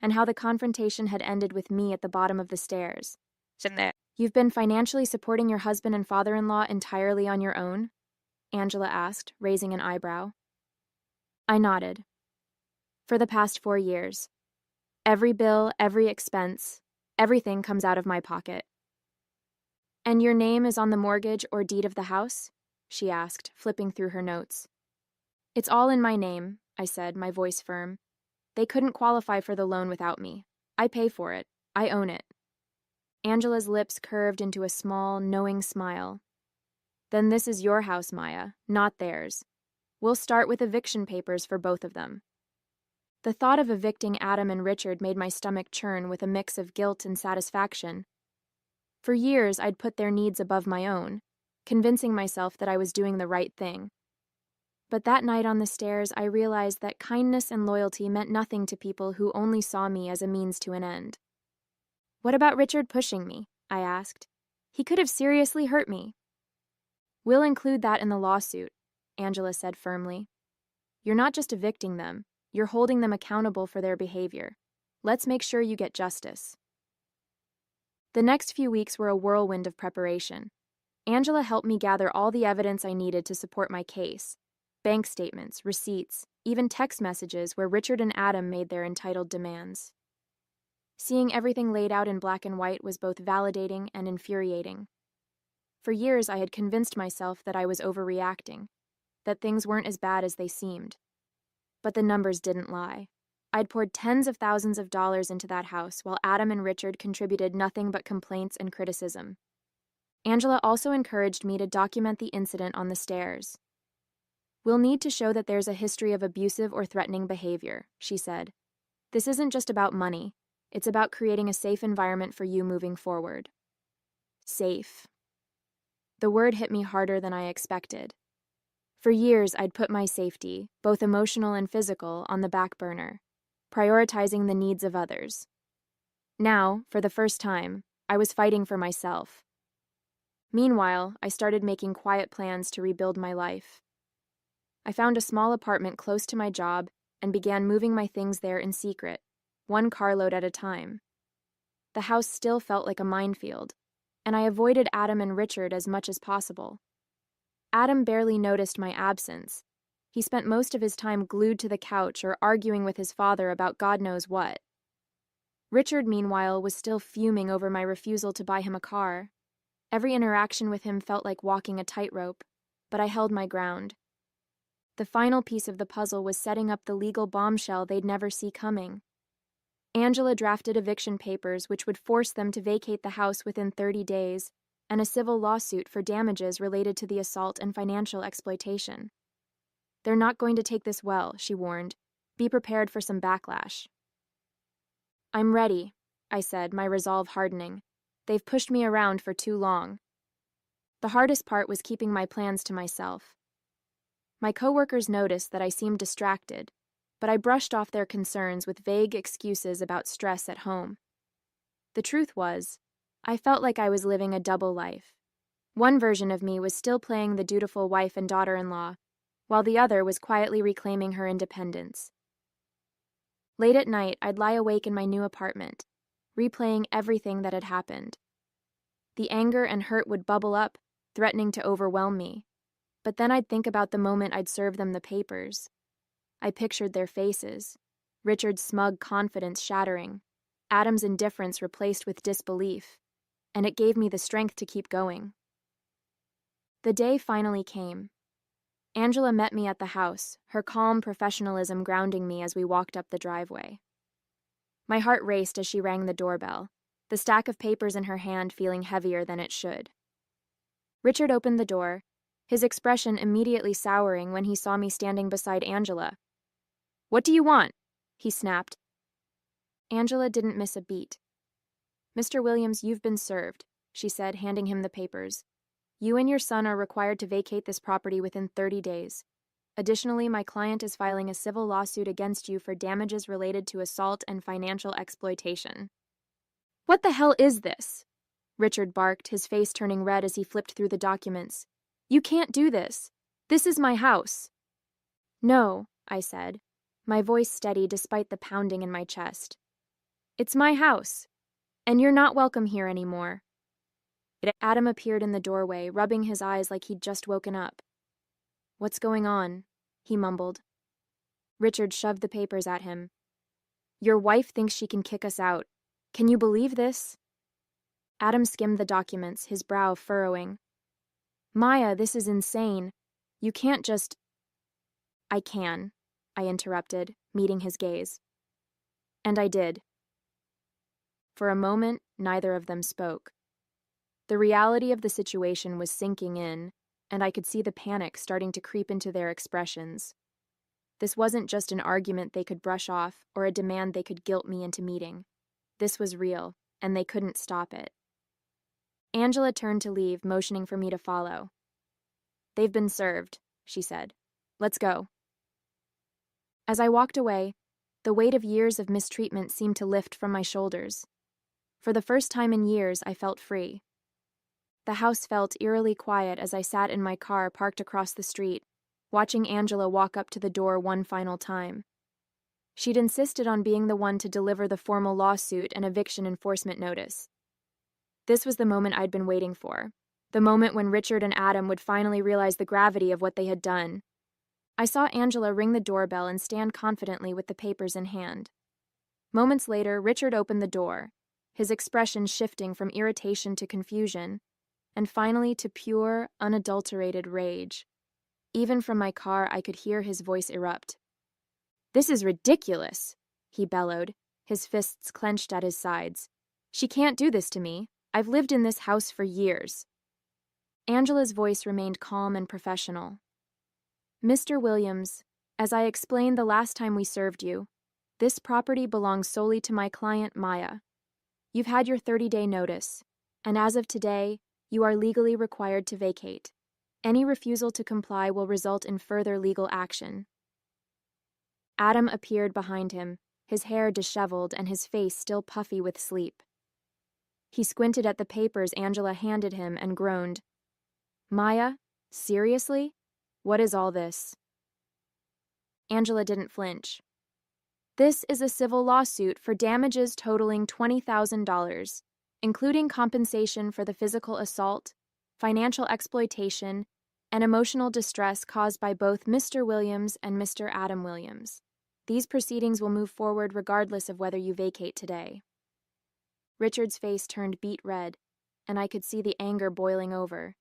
and how the confrontation had ended with me at the bottom of the stairs. "You've been financially supporting your husband and father-in-law entirely on your own?" Angela asked, raising an eyebrow. I nodded. "For the past 4 years. Every bill, every expense, everything comes out of my pocket." "And your name is on the mortgage or deed of the house?" she asked, flipping through her notes. "It's all in my name," I said, my voice firm. "They couldn't qualify for the loan without me. I pay for it. I own it." Angela's lips curved into a small, knowing smile. "Then this is your house, Maya, not theirs. We'll start with eviction papers for both of them." The thought of evicting Adam and Richard made my stomach churn with a mix of guilt and satisfaction. For years, I'd put their needs above my own, convincing myself that I was doing the right thing. But that night on the stairs, I realized that kindness and loyalty meant nothing to people who only saw me as a means to an end. "What about Richard pushing me?" I asked. "He could have seriously hurt me." "We'll include that in the lawsuit," Angela said firmly. "You're not just evicting them, you're holding them accountable for their behavior. Let's make sure you get justice." The next few weeks were a whirlwind of preparation. Angela helped me gather all the evidence I needed to support my case: bank statements, receipts, even text messages where Richard and Adam made their entitled demands. Seeing everything laid out in black and white was both validating and infuriating. For years, I had convinced myself that I was overreacting, that things weren't as bad as they seemed. But the numbers didn't lie. I'd poured tens of thousands of dollars into that house, while Adam and Richard contributed nothing but complaints and criticism. Angela also encouraged me to document the incident on the stairs. "We'll need to show that there's a history of abusive or threatening behavior," she said. "This isn't just about money. It's about creating a safe environment for you moving forward." Safe. The word hit me harder than I expected. For years, I'd put my safety, both emotional and physical, on the back burner, prioritizing the needs of others. Now, for the first time, I was fighting for myself. Meanwhile, I started making quiet plans to rebuild my life. I found a small apartment close to my job and began moving my things there in secret, one carload at a time. The house still felt like a minefield, and I avoided Adam and Richard as much as possible. Adam barely noticed my absence, He spent most of his time glued to the couch or arguing with his father about God knows what. Richard, meanwhile, was still fuming over my refusal to buy him a car. Every interaction with him felt like walking a tightrope, but I held my ground. The final piece of the puzzle was setting up the legal bombshell they'd never see coming. Angela drafted eviction papers which would force them to vacate the house within 30 days, and a civil lawsuit for damages related to the assault and financial exploitation. "They're not going to take this well," she warned. "Be prepared for some backlash." "I'm ready," I said, my resolve hardening. "They've pushed me around for too long." The hardest part was keeping my plans to myself. My coworkers noticed that I seemed distracted, but I brushed off their concerns with vague excuses about stress at home. The truth was, I felt like I was living a double life. One version of me was still playing the dutiful wife and daughter-in-law, while the other was quietly reclaiming her independence. Late at night, I'd lie awake in my new apartment, replaying everything that had happened. The anger and hurt would bubble up, threatening to overwhelm me. But then I'd think about the moment I'd serve them the papers. I pictured their faces, Richard's smug confidence shattering, Adam's indifference replaced with disbelief, and it gave me the strength to keep going. The day finally came. Angela met me at the house, her calm professionalism grounding me as we walked up the driveway. My heart raced as she rang the doorbell, the stack of papers in her hand feeling heavier than it should. Richard opened the door, his expression immediately souring when he saw me standing beside Angela. "What do you want?" he snapped. Angela didn't miss a beat. "Mr. Williams, you've been served," she said, handing him the papers. "You and your son are required to vacate this property within 30 days. Additionally, my client is filing a civil lawsuit against you for damages related to assault and financial exploitation." "What the hell is this?" Richard barked, his face turning red as he flipped through the documents. "You can't do this. This is my house." "No," I said, my voice steady despite the pounding in my chest. "It's my house, and you're not welcome here anymore." Adam appeared in the doorway, rubbing his eyes like he'd just woken up. "What's going on?" he mumbled. Richard shoved the papers at him. "Your wife thinks she can kick us out. Can you believe this?" Adam skimmed the documents, his brow furrowing. "Maya, this is insane. You can't just—" "I can," I interrupted, meeting his gaze. And I did. For a moment, neither of them spoke. The reality of the situation was sinking in, and I could see the panic starting to creep into their expressions. This wasn't just an argument they could brush off or a demand they could guilt me into meeting. This was real, and they couldn't stop it. Angela turned to leave, motioning for me to follow. "They've been served," she said. "Let's go." As I walked away, the weight of years of mistreatment seemed to lift from my shoulders. For the first time in years, I felt free. The house felt eerily quiet as I sat in my car parked across the street, watching Angela walk up to the door one final time. She'd insisted on being the one to deliver the formal lawsuit and eviction enforcement notice. This was the moment I'd been waiting for, the moment when Richard and Adam would finally realize the gravity of what they had done. I saw Angela ring the doorbell and stand confidently with the papers in hand. Moments later, Richard opened the door, his expression shifting from irritation to confusion, and finally to pure, unadulterated rage. Even from my car, I could hear his voice erupt. "This is ridiculous," he bellowed, his fists clenched at his sides. "She can't do this to me. I've lived in this house for years." Angela's voice remained calm and professional. "Mr. Williams, as I explained the last time we served you, this property belongs solely to my client, Maya. You've had your 30-day notice, and as of today, you are legally required to vacate. Any refusal to comply will result in further legal action." Adam appeared behind him, his hair disheveled and his face still puffy with sleep. He squinted at the papers Angela handed him and groaned. "Maya, seriously? What is all this?" Angela didn't flinch. "This is a civil lawsuit for damages totaling $20,000, including compensation for the physical assault, financial exploitation, and emotional distress caused by both Mr. Williams and Mr. Adam Williams. These proceedings will move forward regardless of whether you vacate today." Richard's face turned beet red, and I could see the anger boiling over.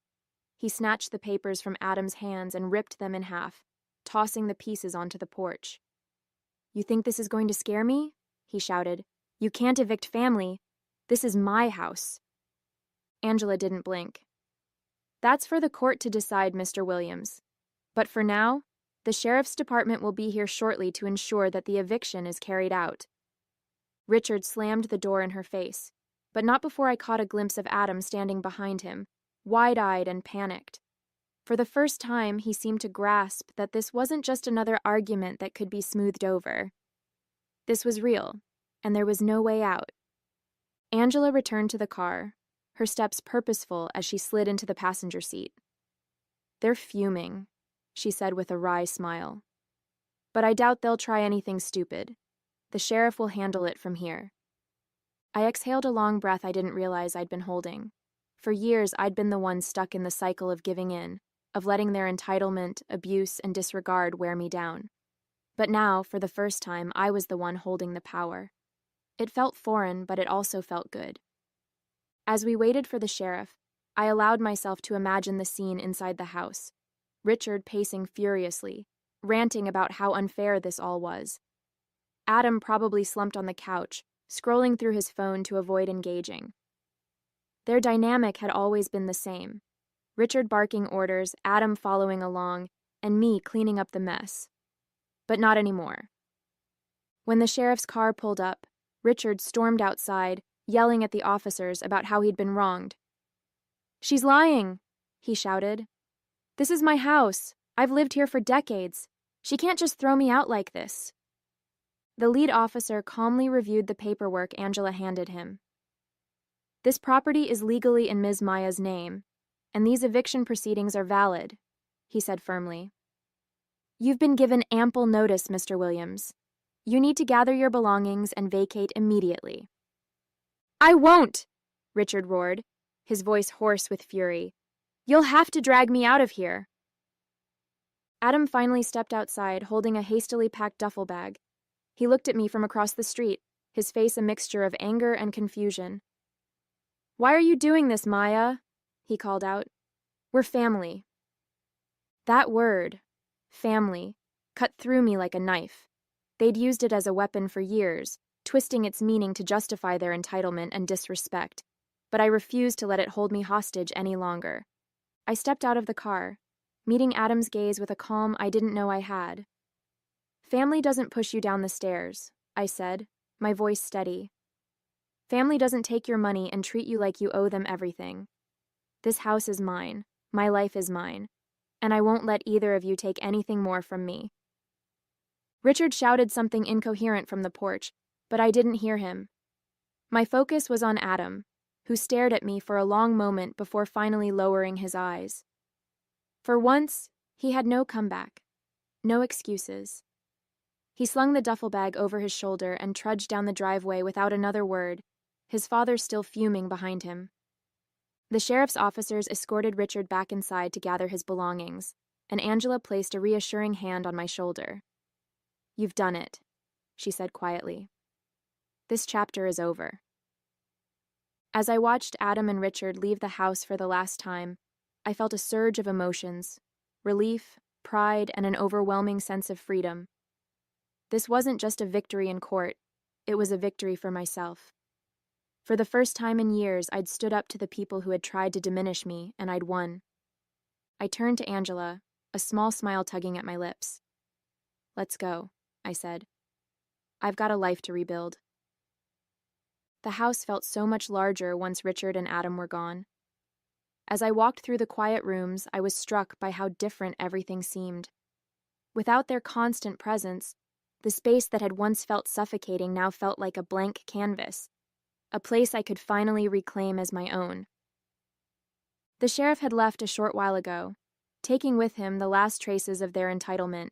He snatched the papers from Adam's hands and ripped them in half, tossing the pieces onto the porch. "You think this is going to scare me?" he shouted. "You can't evict family. This is my house." Angela didn't blink. "That's for the court to decide, Mr. Williams. But for now, the sheriff's department will be here shortly to ensure that the eviction is carried out." Richard slammed the door in her face, but not before I caught a glimpse of Adam standing behind him, wide-eyed and panicked. For the first time, he seemed to grasp that this wasn't just another argument that could be smoothed over. This was real, and there was no way out. Angela returned to the car, her steps purposeful as she slid into the passenger seat. "They're fuming," she said with a wry smile. "But I doubt they'll try anything stupid. The sheriff will handle it from here." I exhaled a long breath I didn't realize I'd been holding. For years, I'd been the one stuck in the cycle of giving in, of letting their entitlement, abuse, and disregard wear me down. But now, for the first time, I was the one holding the power. It felt foreign, but it also felt good. As we waited for the sheriff, I allowed myself to imagine the scene inside the house. Richard pacing furiously, ranting about how unfair this all was. Adam probably slumped on the couch, scrolling through his phone to avoid engaging. Their dynamic had always been the same. Richard barking orders, Adam following along, and me cleaning up the mess. But not anymore. When the sheriff's car pulled up, Richard stormed outside, yelling at the officers about how he'd been wronged. "She's lying," he shouted. "This is my house. I've lived here for decades. She can't just throw me out like this." The lead officer calmly reviewed the paperwork Angela handed him. "This property is legally in Ms. Maya's name, and these eviction proceedings are valid," he said firmly. "You've been given ample notice, Mr. Williams. You need to gather your belongings and vacate immediately." "I won't!" Richard roared, his voice hoarse with fury. "You'll have to drag me out of here." Adam finally stepped outside, holding a hastily packed duffel bag. He looked at me from across the street, his face a mixture of anger and confusion. "Why are you doing this, Maya?" he called out. "We're family." That word, family, cut through me like a knife. They'd used it as a weapon for years, twisting its meaning to justify their entitlement and disrespect, but I refused to let it hold me hostage any longer. I stepped out of the car, meeting Adam's gaze with a calm I didn't know I had. "Family doesn't push you down the stairs," I said, my voice steady. "Family doesn't take your money and treat you like you owe them everything. This house is mine, my life is mine, and I won't let either of you take anything more from me." Richard shouted something incoherent from the porch, but I didn't hear him. My focus was on Adam, who stared at me for a long moment before finally lowering his eyes. For once, he had no comeback, no excuses. He slung the duffel bag over his shoulder and trudged down the driveway without another word, his father still fuming behind him. The sheriff's officers escorted Richard back inside to gather his belongings, and Angela placed a reassuring hand on my shoulder. "You've done it," she said quietly. "This chapter is over." As I watched Adam and Richard leave the house for the last time, I felt a surge of emotions, relief, pride, and an overwhelming sense of freedom. This wasn't just a victory in court, it was a victory for myself. For the first time in years, I'd stood up to the people who had tried to diminish me, and I'd won. I turned to Angela, a small smile tugging at my lips. "Let's go," I said. "I've got a life to rebuild." The house felt so much larger once Richard and Adam were gone. As I walked through the quiet rooms, I was struck by how different everything seemed. Without their constant presence, the space that had once felt suffocating now felt like a blank canvas, a place I could finally reclaim as my own. The sheriff had left a short while ago, taking with him the last traces of their entitlement.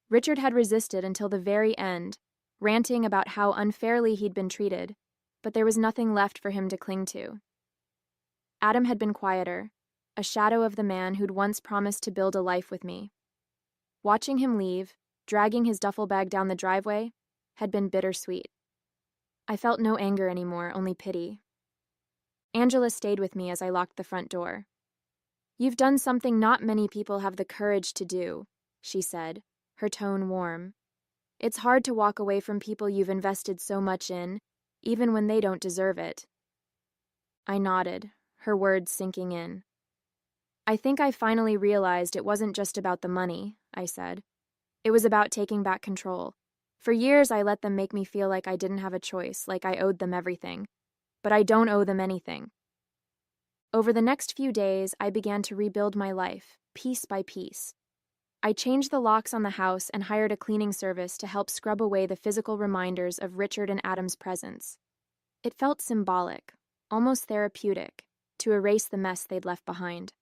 Richard had resisted until the very end, ranting about how unfairly he'd been treated, but there was nothing left for him to cling to. Adam had been quieter, a shadow of the man who'd once promised to build a life with me. Watching him leave, dragging his duffel bag down the driveway, had been bittersweet. I felt no anger anymore, only pity. Angela stayed with me as I locked the front door. "You've done something not many people have the courage to do," she said, her tone warm. "It's hard to walk away from people you've invested so much in, even when they don't deserve it." I nodded, her words sinking in. "I think I finally realized it wasn't just about the money," I said. "It was about taking back control. For years I let them make me feel like I didn't have a choice, like I owed them everything. But I don't owe them anything." Over the next few days, I began to rebuild my life, piece by piece. I changed the locks on the house and hired a cleaning service to help scrub away the physical reminders of Richard and Adam's presence. It felt symbolic, almost therapeutic, to erase the mess they'd left behind.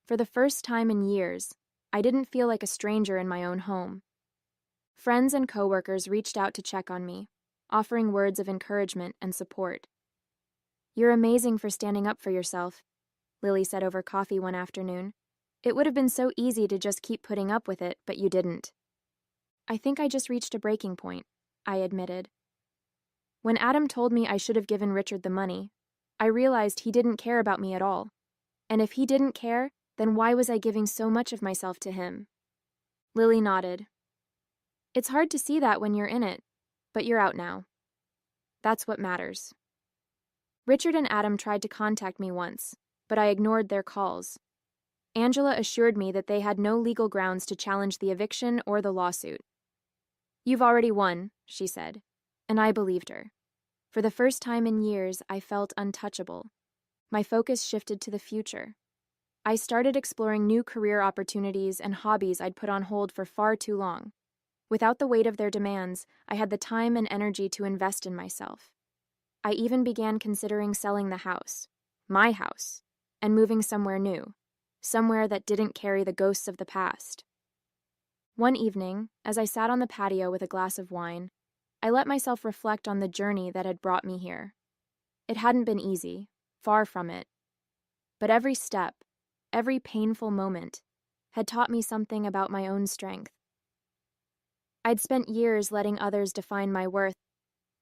For the first time in years, I didn't feel like a stranger in my own home. Friends and coworkers reached out to check on me, offering words of encouragement and support. "You're amazing for standing up for yourself," Lily said over coffee one afternoon. "It would have been so easy to just keep putting up with it, but you didn't." "I think I just reached a breaking point," I admitted. When Adam told me I should have given Richard the money, I realized he didn't care about me at all. And if he didn't care, then why was I giving so much of myself to him? Lily nodded. "It's hard to see that when you're in it, but you're out now. That's what matters." Richard and Adam tried to contact me once, but I ignored their calls. Angela assured me that they had no legal grounds to challenge the eviction or the lawsuit. "You've already won," she said, and I believed her. For the first time in years, I felt untouchable. My focus shifted to the future. I started exploring new career opportunities and hobbies I'd put on hold for far too long. Without the weight of their demands, I had the time and energy to invest in myself. I even began considering selling the house, my house, and moving somewhere new, somewhere that didn't carry the ghosts of the past. One evening, as I sat on the patio with a glass of wine, I let myself reflect on the journey that had brought me here. It hadn't been easy, far from it. But every step, every painful moment, had taught me something about my own strength. I'd spent years letting others define my worth,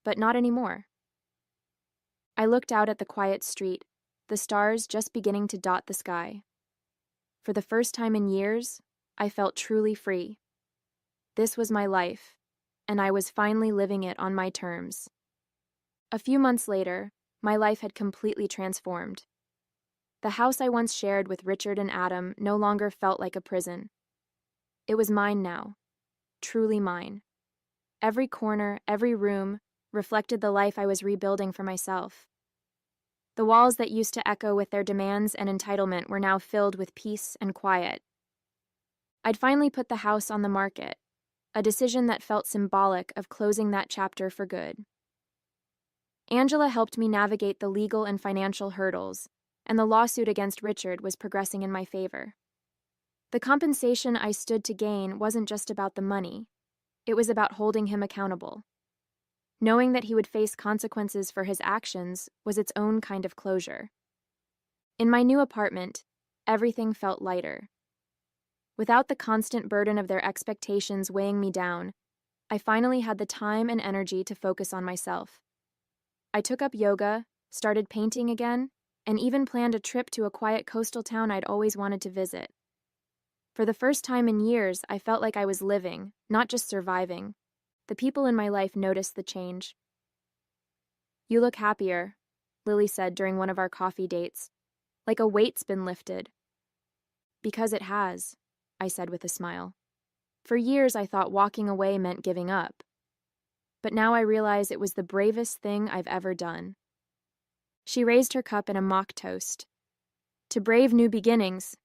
but not anymore. I looked out at the quiet street, the stars just beginning to dot the sky. For the first time in years, I felt truly free. This was my life, and I was finally living it on my terms. A few months later, my life had completely transformed. The house I once shared with Richard and Adam no longer felt like a prison. It was mine now, truly mine. Every corner, every room, reflected the life I was rebuilding for myself. The walls that used to echo with their demands and entitlement were now filled with peace and quiet. I'd finally put the house on the market, a decision that felt symbolic of closing that chapter for good. Angela helped me navigate the legal and financial hurdles, and the lawsuit against Richard was progressing in my favor. The compensation I stood to gain wasn't just about the money. It was about holding him accountable. Knowing that he would face consequences for his actions was its own kind of closure. In my new apartment, everything felt lighter. Without the constant burden of their expectations weighing me down, I finally had the time and energy to focus on myself. I took up yoga, started painting again, and even planned a trip to a quiet coastal town I'd always wanted to visit. For the first time in years, I felt like I was living, not just surviving. The people in my life noticed the change. "You look happier," Lily said during one of our coffee dates. "Like a weight's been lifted." "Because it has," I said with a smile. For years I thought walking away meant giving up. But now I realize it was the bravest thing I've ever done. She raised her cup in a mock toast. "To brave new beginnings."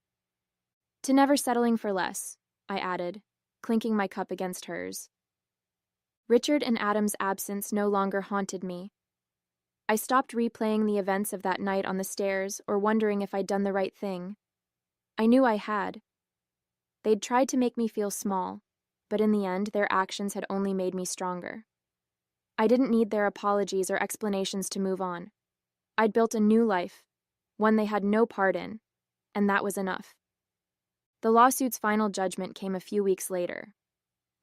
"To never settling for less," I added, clinking my cup against hers. Richard and Adam's absence no longer haunted me. I stopped replaying the events of that night on the stairs or wondering if I'd done the right thing. I knew I had. They'd tried to make me feel small, but in the end, their actions had only made me stronger. I didn't need their apologies or explanations to move on. I'd built a new life, one they had no part in, and that was enough. The lawsuit's final judgment came a few weeks later.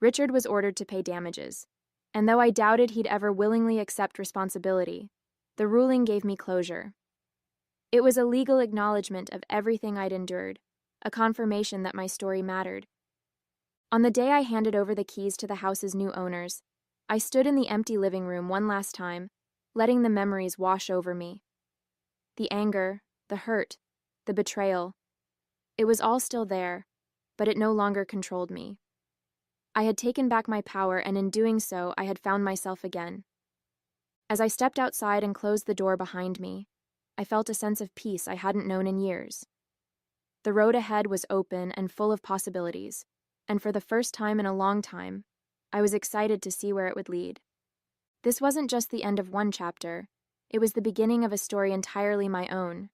Richard was ordered to pay damages, and though I doubted he'd ever willingly accept responsibility, the ruling gave me closure. It was a legal acknowledgement of everything I'd endured, a confirmation that my story mattered. On the day I handed over the keys to the house's new owners, I stood in the empty living room one last time, letting the memories wash over me. The anger, the hurt, the betrayal. It was all still there, but it no longer controlled me. I had taken back my power, and in doing so, I had found myself again. As I stepped outside and closed the door behind me, I felt a sense of peace I hadn't known in years. The road ahead was open and full of possibilities, and for the first time in a long time, I was excited to see where it would lead. This wasn't just the end of one chapter, it was the beginning of a story entirely my own,